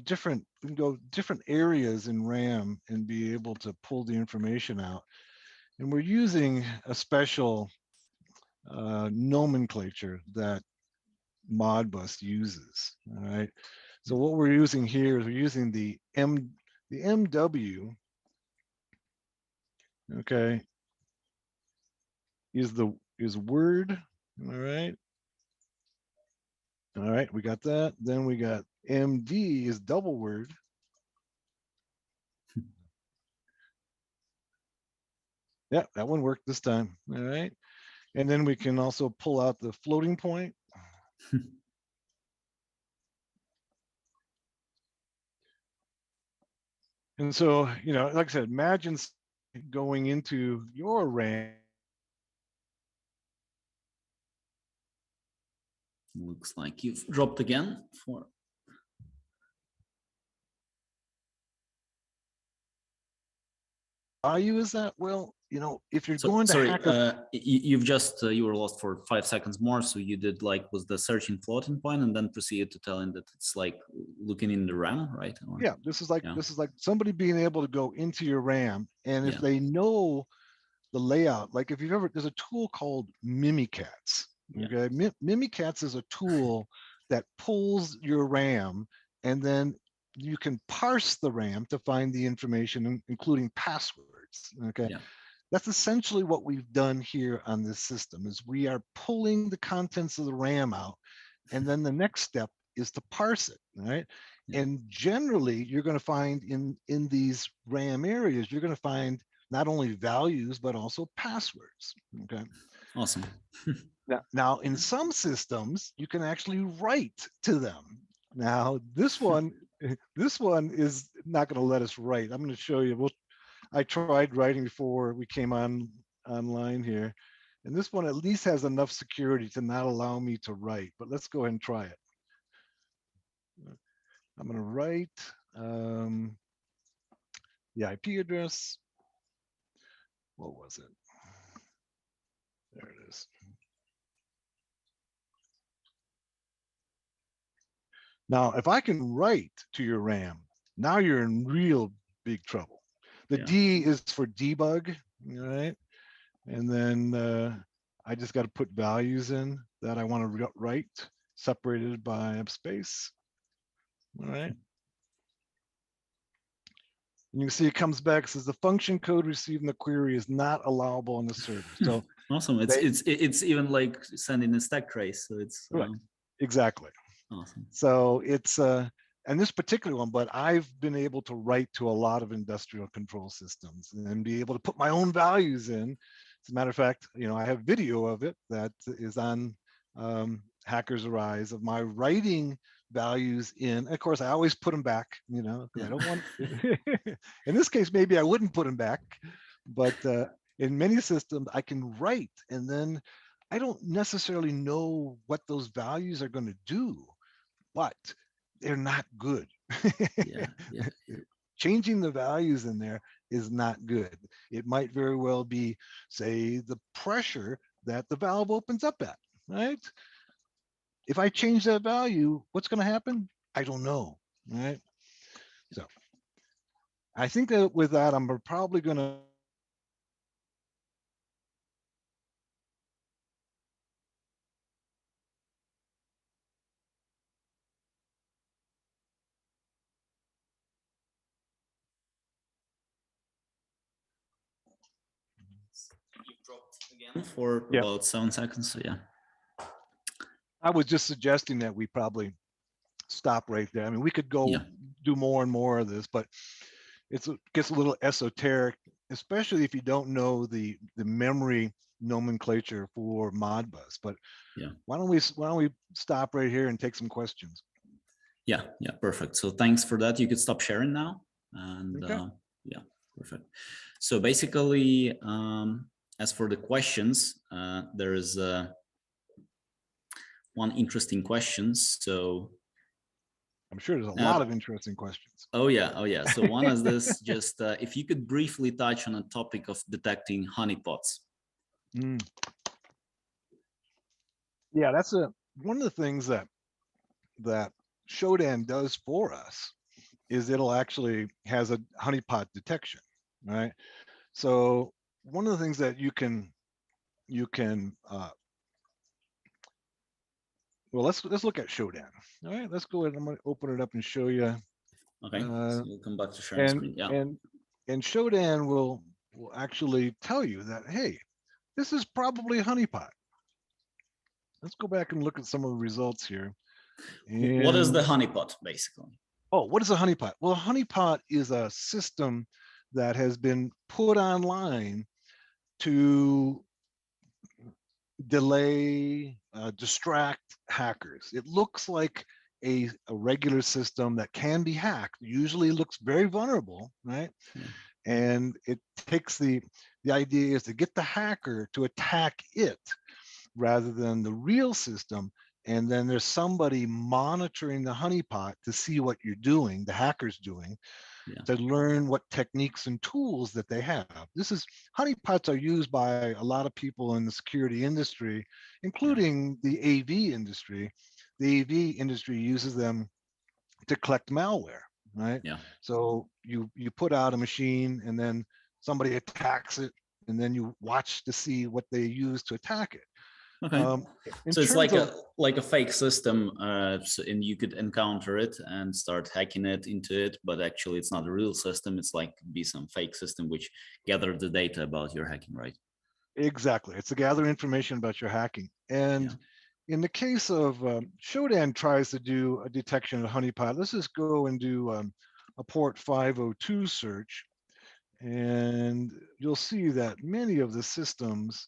Speaker 2: go different areas in RAM and be able to pull the information out. And we're using a special nomenclature that Modbus uses. All right. So what we're using here is we're using the MW. Okay. Is word All right. All right, we got that. Then we got MD is double word. Yeah, that one worked this time. All right. And then we can also pull out the floating point. And so, you know, like I said, imagine going into your RAM.
Speaker 1: Looks like you've dropped again for.
Speaker 2: Value is that? Well, you know, if you're
Speaker 1: So,
Speaker 2: going to
Speaker 1: sorry,
Speaker 2: hack a,
Speaker 1: you've just you were lost for 5 seconds more. So you did like was the searching floating point, and then proceeded to tell him that it's like looking in the RAM, right? Or,
Speaker 2: yeah, this is like somebody being able to go into your RAM, and if
Speaker 1: yeah.
Speaker 2: they know the layout, like if you've ever, there's a tool called Mimikatz. Okay, Mimikatz is a tool that pulls your RAM, and then you can parse the RAM to find the information, including passwords. Okay,
Speaker 1: Yeah.
Speaker 2: that's essentially what we've done here on this system. Is we are pulling the contents of the RAM out, and then the next step is to parse it. Right,
Speaker 1: Yeah.
Speaker 2: and generally you're going to find in these RAM areas, you're going to find not only values, but also passwords. Okay.
Speaker 1: Awesome.
Speaker 2: Now, in some systems, you can actually write to them. Now, this one is not going to let us write. I'm going to show you. I tried writing before we came online here, and this one at least has enough security to not allow me to write. But let's go ahead and try it. I'm going to write the IP address. What was it? There it is. Now, if I can write to your RAM, now you're in real big trouble. The D is for debug, right? And then I just got to put values in that I want to write, separated by a space. All right. And you can see it comes back, says the function code received in the query is not allowable on the server. So
Speaker 1: awesome. It's even like sending a stack trace. So it's
Speaker 2: right. Exactly.
Speaker 1: Awesome.
Speaker 2: So it's and this particular one, but I've been able to write to a lot of industrial control systems and be able to put my own values in. As a matter of fact, you know, I have video of it that is on Hackers Arise of my writing values in. Of course, I always put them back, you know, because I don't want. In this case, maybe I wouldn't put them back, but in many systems, I can write, and then I don't necessarily know what those values are going to do, but they're not good.
Speaker 1: Yeah.
Speaker 2: Changing the values in there is not good. It might very well be, say, the pressure that the valve opens up at, right? If I change that value, what's going to happen? I don't know, right? So I think that with that, I'm probably going to
Speaker 1: You dropped again for about 7 seconds. So yeah.
Speaker 2: I was just suggesting that we probably stop right there. I mean, we could go do more and more of this, but it gets a little esoteric, especially if you don't know the memory nomenclature for Modbus. But why don't we stop right here and take some questions?
Speaker 1: Yeah, perfect. So thanks for that. You could stop sharing now. And yeah, perfect. So basically, as for the questions, there is one interesting question. So
Speaker 2: I'm sure there's a lot of interesting questions.
Speaker 1: Oh yeah. So one is this: just if you could briefly touch on a topic of detecting honeypots.
Speaker 2: Yeah, that's one of the things that Shodan does for us is it'll actually has a honeypot detection, right? So one of the things that you can well, let's look at Shodan. All right, let's go ahead. I'm going to open it up and show you.
Speaker 1: Okay, so we'll come back to sharing screen. Yeah,
Speaker 2: and Shodan will actually tell you that, hey, this is probably a honeypot. let's go back and look at some of the results here.
Speaker 1: What is the
Speaker 2: And
Speaker 1: honeypot, basically?
Speaker 2: oh, what is a honeypot? Well, a honeypot is a system that has been put online to delay, distract hackers. It looks like a regular system that can be hacked. Usually looks very vulnerable, right?
Speaker 1: Yeah.
Speaker 2: And it takes the idea is to get the hacker to attack it rather than the real system. And then there's somebody monitoring the honeypot to see what you're doing, the hacker's doing,
Speaker 1: Yeah.
Speaker 2: to learn what techniques and tools that they have. This is honeypots are used by a lot of people in the security industry, including the AV industry. The AV industry uses them to collect malware, right?
Speaker 1: Yeah.
Speaker 2: So you put out a machine and then somebody attacks it, and then you watch to see what they use to attack it.
Speaker 1: Okay.
Speaker 2: In
Speaker 1: So it's
Speaker 2: terms of
Speaker 1: like a fake system, and you could encounter it and start hacking it into it, but actually it's not a real system. It's like be some fake system which gather the data about your hacking, right?
Speaker 2: exactly, it's to gather information about your hacking. And
Speaker 1: Yeah.
Speaker 2: in the case of Shodan tries to do a detection of honeypot, let's just go and do a port 502 search, and you'll see that many of the systems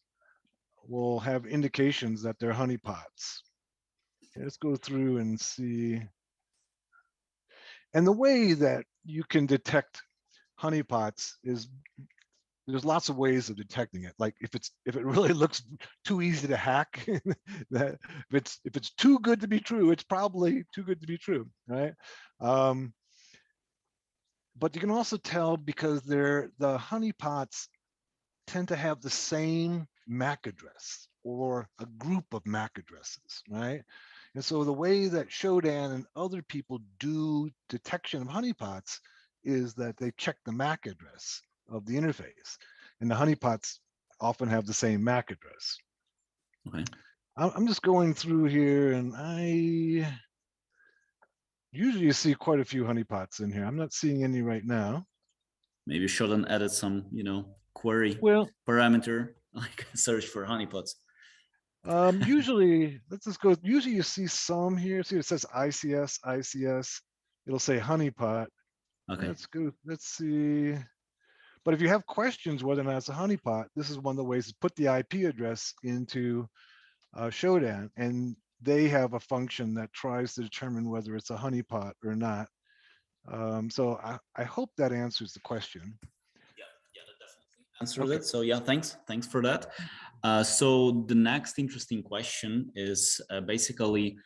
Speaker 2: will have indications that they're honeypots. Okay, let's go through and see. And the way that you can detect honeypots is there's lots of ways of detecting it. Like if it really looks too easy to hack, that if it's too good to be true, it's probably too good to be true, right? But you can also tell because the honeypots tend to have the same MAC address or a group of MAC addresses, right? And so the way that Shodan and other people do detection of honeypots is that they check the MAC address of the interface, and the honeypots often have the same MAC address.
Speaker 1: Okay.
Speaker 2: I'm just going through here, and I usually see quite a few honeypots in here. I'm not seeing any right now.
Speaker 1: Maybe Shodan added some, query
Speaker 2: Well,
Speaker 1: parameter, like search for honeypots.
Speaker 2: usually, let's just go. Usually, you see some here. See, it says ICS. It'll say honeypot.
Speaker 1: Okay.
Speaker 2: Let's go. Let's see. But if you have questions whether or not it's a honeypot, this is one of the ways to put the IP address into Shodan, and they have a function that tries to determine whether it's a honeypot or not. So I hope that answers the question.
Speaker 1: Yeah, that definitely answers
Speaker 2: Okay.
Speaker 1: it. So yeah, thanks for that. So the next interesting question is basically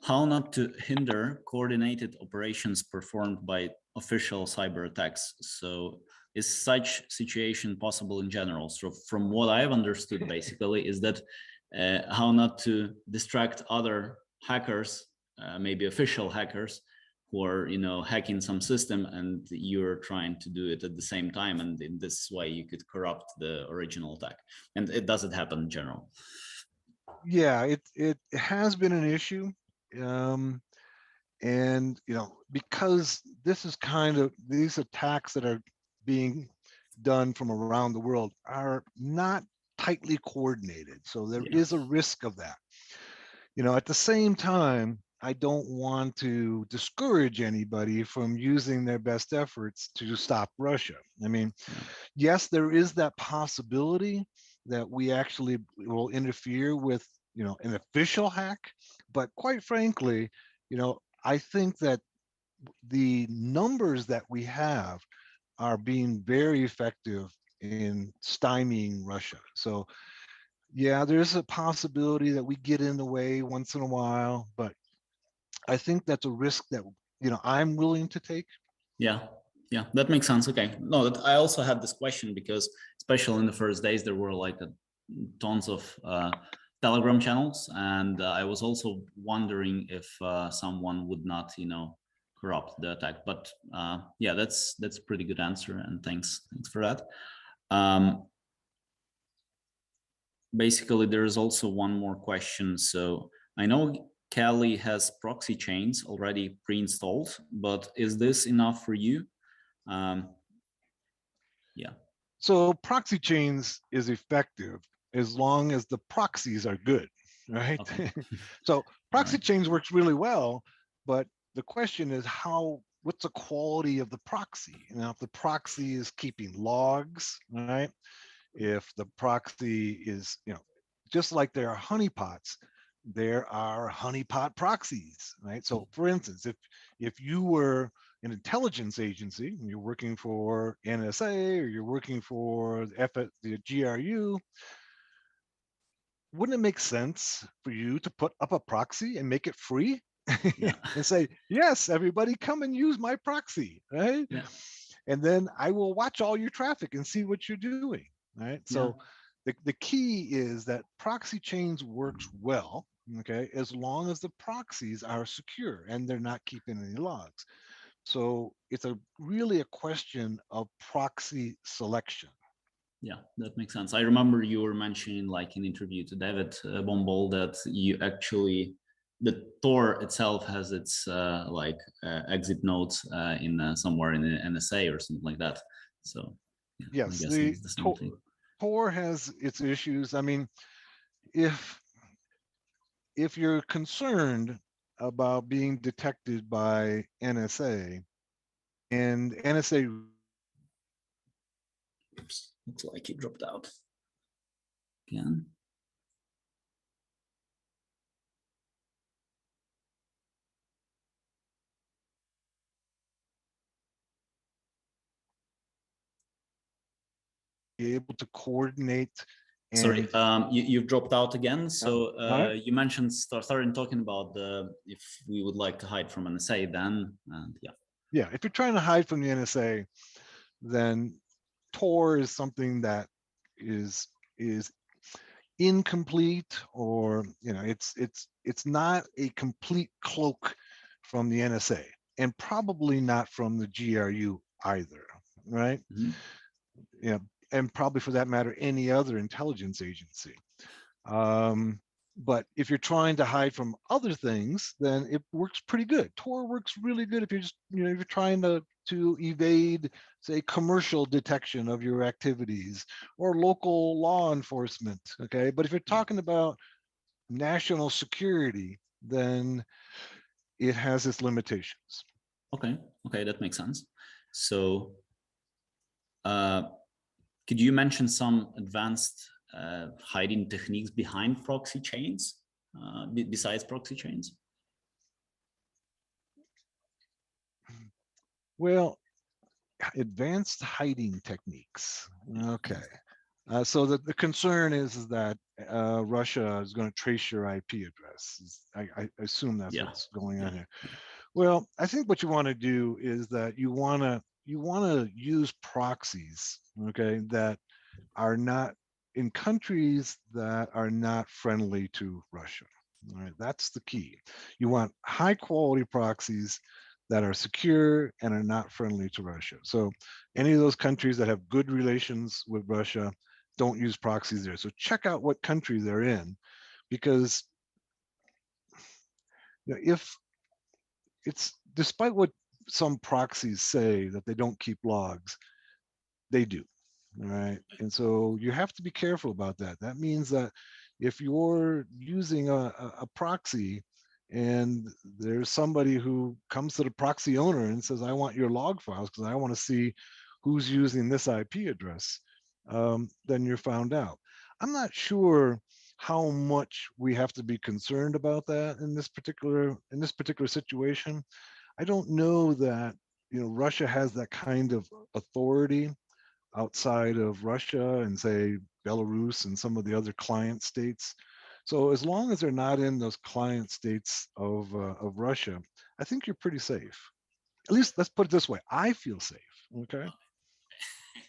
Speaker 1: how not to hinder coordinated operations performed by official cyber attacks. So is such situation possible in general? So from what I've understood basically is that how not to distract other hackers, maybe official hackers, who are hacking some system, and you're trying to do it at the same time, and in this way you could corrupt the original attack. And it doesn't happen in general.
Speaker 2: Yeah, it has been an issue, and because this is kind of these attacks that are being done from around the world are not tightly coordinated, so there is a risk of that. At the same time, I don't want to discourage anybody from using their best efforts to stop Russia. I mean, yes, there is that possibility that we actually will interfere with, an official hack. But quite frankly, I think that the numbers that we have are being very effective in stymieing Russia. So yeah, there's a possibility that we get in the way once in a while, but I think that's a risk that I'm willing to take.
Speaker 1: Yeah, that makes sense. Okay, no, that I also had this question because especially in the first days there were like tons of Telegram channels, and I was also wondering if someone would not corrupt the attack. But yeah, that's a pretty good answer, and thanks for that. Basically, there's also one more question. So I know Kali has proxy chains already pre-installed, but is this enough for you? Yeah.
Speaker 2: So proxy chains is effective as long as the proxies are good. right?
Speaker 1: Okay.
Speaker 2: So proxy
Speaker 1: Right.
Speaker 2: chains works really well, but the question is what's the quality of the proxy? Now, if the proxy is keeping logs, right? If the proxy is, just like there are honeypots, there are honeypot proxies, right? So for instance, if you were an intelligence agency and you're working for NSA or you're working for the GRU, wouldn't it make sense for you to put up a proxy and make it free
Speaker 1: Yeah.
Speaker 2: and say, yes, everybody come and use my proxy, right?
Speaker 1: Yeah.
Speaker 2: And then I will watch all your traffic and see what you're doing, right?
Speaker 1: Yeah.
Speaker 2: So the key is that proxy chains works well, okay, as long as the proxies are secure and they're not keeping any logs. So it's really a question of proxy selection.
Speaker 1: Yeah, that makes sense. I remember you were mentioning, like in interview to David Bombal, that you actually the Tor itself has its exit nodes in somewhere in the NSA or something like that. So yeah, I'm
Speaker 2: Yes,
Speaker 1: guessing
Speaker 2: the
Speaker 1: it's the same thing.
Speaker 2: Tor has its issues. I mean, if you're concerned about being detected by NSA and NSA
Speaker 1: Oops, looks like it dropped out again.
Speaker 2: be able to coordinate
Speaker 1: Sorry,
Speaker 2: and
Speaker 1: you've dropped out again. So
Speaker 2: all right.
Speaker 1: you mentioned starting talking about if we would like to hide from NSA, then yeah.
Speaker 2: Yeah, if you're trying to hide from the NSA, then Tor is something that is incomplete, or it's not a complete cloak from the NSA, and probably not from the GRU either, right?
Speaker 1: Mm-hmm.
Speaker 2: Yeah, and probably for that matter, any other intelligence agency. Um, but if you're trying to hide from other things, then it works pretty good. Tor works really good if you're just, if you're trying to evade, say, commercial detection of your activities or local law enforcement. Okay, but if you're talking about national security, then it has its limitations.
Speaker 1: Okay, okay, that makes sense. So uh, could you mention some advanced hiding techniques behind proxy chains, besides proxy chains?
Speaker 2: Well, advanced hiding techniques. Okay. So the concern is that Russia is going to trace your IP address. I assume that's
Speaker 1: Yeah,
Speaker 2: what's going on
Speaker 1: yeah,
Speaker 2: here.
Speaker 1: yeah.
Speaker 2: Well, I think what you want to do is that you want to use proxies, okay, that are not in countries that are not friendly to Russia. All right, that's the key. You want high quality proxies that are secure and are not friendly to Russia. So any of those countries that have good relations with Russia, don't use proxies there. So check out what country they're in, because if it's, despite what some proxies say that they don't keep logs, they do. All right. And so you have to be careful about that. That means that if you're using a proxy and there's somebody who comes to the proxy owner and says, I want your log files because I want to see who's using this IP address, then you're found out. I'm not sure how much we have to be concerned about that in this particular situation. I don't know that Russia has that kind of authority outside of Russia and say Belarus and some of the other client states. So as long as they're not in those client states of Russia, I think you're pretty safe. At least let's put it this way: I feel safe. Okay.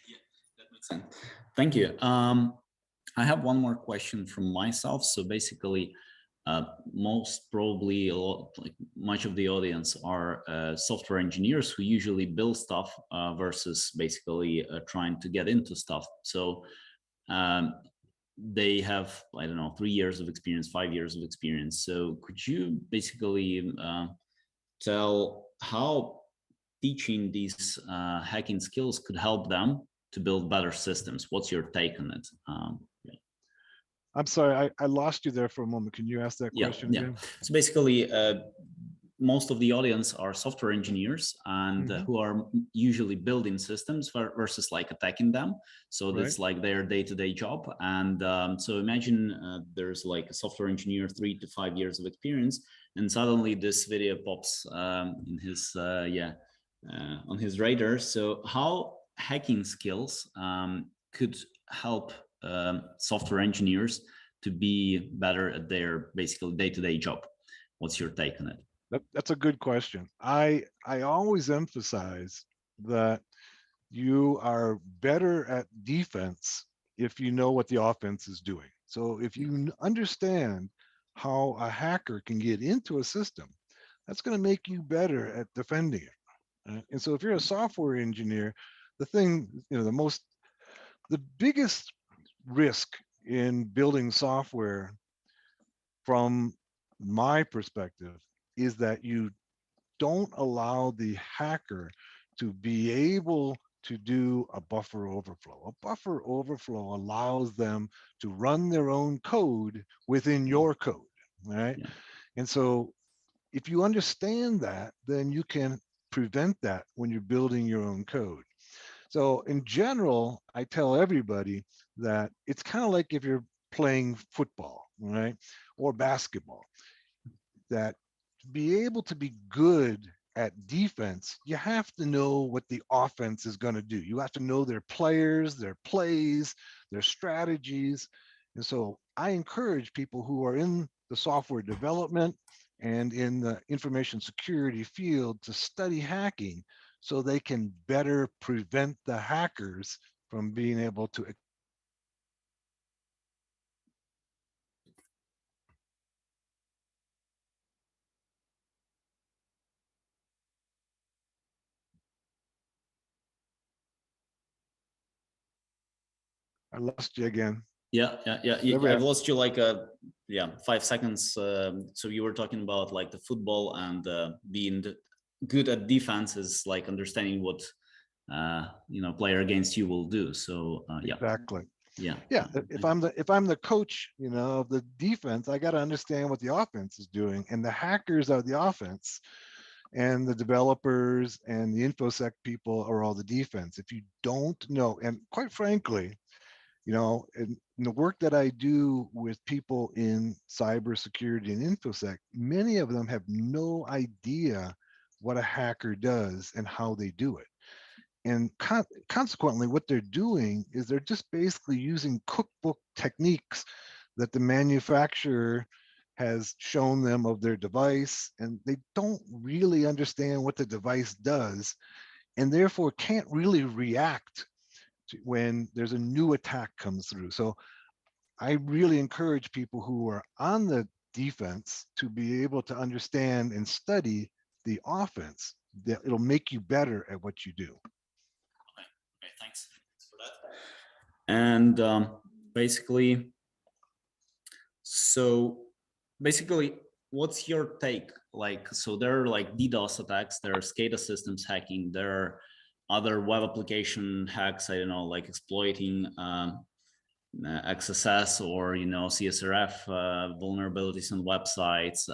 Speaker 1: Yeah, that makes sense. Thank you. I have one more question from myself. So basically, most probably like much of the audience are software engineers who usually build stuff versus basically trying to get into stuff. So um, they have, I don't know, 3 years of experience, 5 years of experience. So could you basically tell how teaching these hacking skills could help them to build better systems? What's your take on it? Yeah.
Speaker 2: I'm sorry, I lost you there for a moment. Can you ask that question again?
Speaker 1: So basically, most of the audience are software engineers and who are usually building systems versus like attacking them. So that's like their day-to-day job. And so imagine there's like a software engineer, 3 to 5 years of experience, and suddenly this video pops in his on his radar. So how hacking skills could help software engineers to be better at their basically day-to-day job? What's your take on it?
Speaker 2: That's a good question. I always emphasize that you are better at defense if you know what the offense is doing. So if you understand how a hacker can get into a system, that's going to make you better at defending it. And so if you're a software engineer, the thing, the biggest risk in building software from my perspective is that you don't allow the hacker to be able to do a buffer overflow. A buffer overflow allows them to run their own code within your code, right? Yeah. And so if you understand that, then you can prevent that when you're building your own code. So in general, I tell everybody that it's kind of like if you're playing football, right? Or basketball, that to be able to be good at defense, you have to know what the offense is going to do. You have to know their players, their plays, their strategies. And so I encourage people who are in the software development and in the information security field to study hacking so they can better prevent the hackers from being able to. I lost you again.
Speaker 1: Yeah. I've lost you like 5 seconds. So you were talking about like the football and being good at defense is like understanding what player against you will do. So
Speaker 2: exactly.
Speaker 1: Yeah.
Speaker 2: If I'm the coach, of the defense, I got to understand what the offense is doing, and the hackers are the offense, and the developers and the infosec people are all the defense. If you don't know, and quite frankly, in the work that I do with people in cybersecurity and infosec, many of them have no idea what a hacker does and how they do it. And consequently, what they're doing is they're just basically using cookbook techniques that the manufacturer has shown them of their device, and they don't really understand what the device does, and therefore can't really react to when there's a new attack comes through. So I really encourage people who are on the defense to be able to understand and study the offense. That it'll make you better at what you do.
Speaker 1: Okay, thanks for that. And basically, what's your take? Like, so there are like DDoS attacks, there are SCADA systems hacking, there are other web application hacks, I don't know, like exploiting XSS or, CSRF vulnerabilities on websites.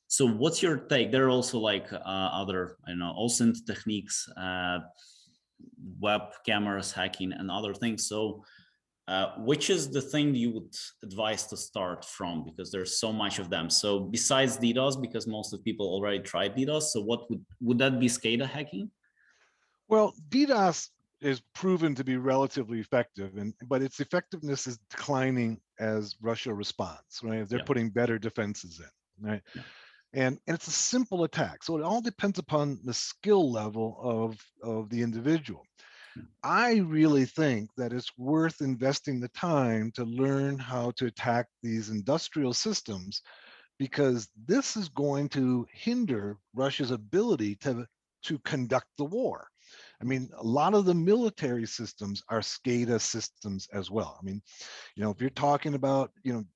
Speaker 1: So what's your take? There are also like other, OSINT techniques, web cameras hacking and other things. So which is the thing you would advise to start from? Because there's so much of them. So besides DDoS, because most of people already tried DDoS, so what would that be SCADA hacking?
Speaker 2: Well, DDoS is proven to be relatively effective, but its effectiveness is declining as Russia responds, right? They're putting better defenses in, right? Yeah. And it's a simple attack. So it all depends upon the skill level of the individual. I really think that it's worth investing the time to learn how to attack these industrial systems, because this is going to hinder Russia's ability to conduct the war. I mean, a lot of the military systems are SCADA systems as well. I mean, if you're talking about,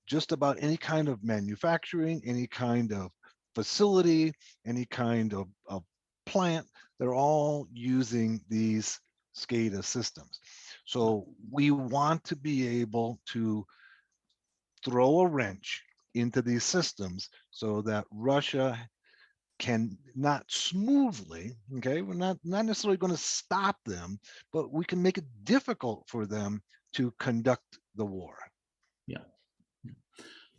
Speaker 2: just about any kind of manufacturing, any kind of facility, any kind of plant, they're all using these SCADA systems. So we want to be able to throw a wrench into these systems so that Russia can not smoothly, okay, we're not necessarily going to stop them, but we can make it difficult for them to conduct the war.
Speaker 1: Yeah.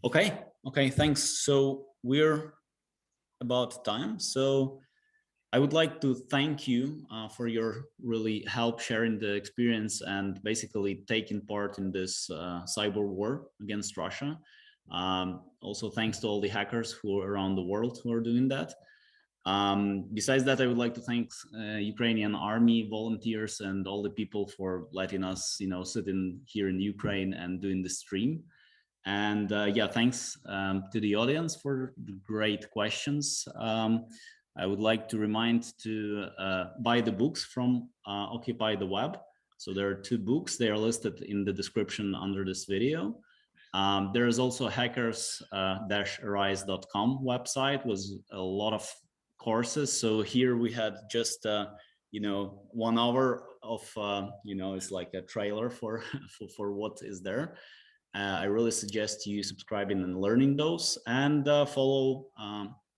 Speaker 1: Okay. Thanks. So we're about time. So I would like to thank you for your really help sharing the experience and basically taking part in this cyber war against Russia. Also, thanks to all the hackers who are around the world who are doing that. Besides that, I would like to thank Ukrainian army volunteers and all the people for letting us, sit in here in Ukraine and doing the stream. And yeah, thanks to the audience for the great questions. I would like to remind to buy the books from Occupy the Web. So there are 2 books. They are listed in the description under this video. There is also hackers-arise.com website with a lot of courses. So here we had just 1 hour of it's like a trailer for for what is there. I really suggest you subscribing and learning those, and follow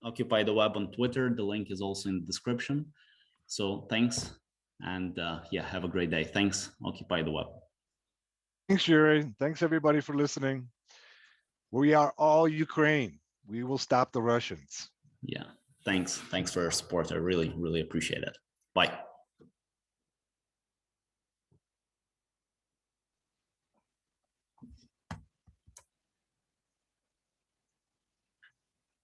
Speaker 1: Occupy the Web on Twitter. The link is also in the description. So thanks, and yeah, have a great day. Thanks, Occupy the Web.
Speaker 2: Thanks, Yuri. Thanks everybody for listening. We are all Ukraine. We will stop the Russians.
Speaker 1: Yeah, thanks for your support. I really appreciate it. Bye.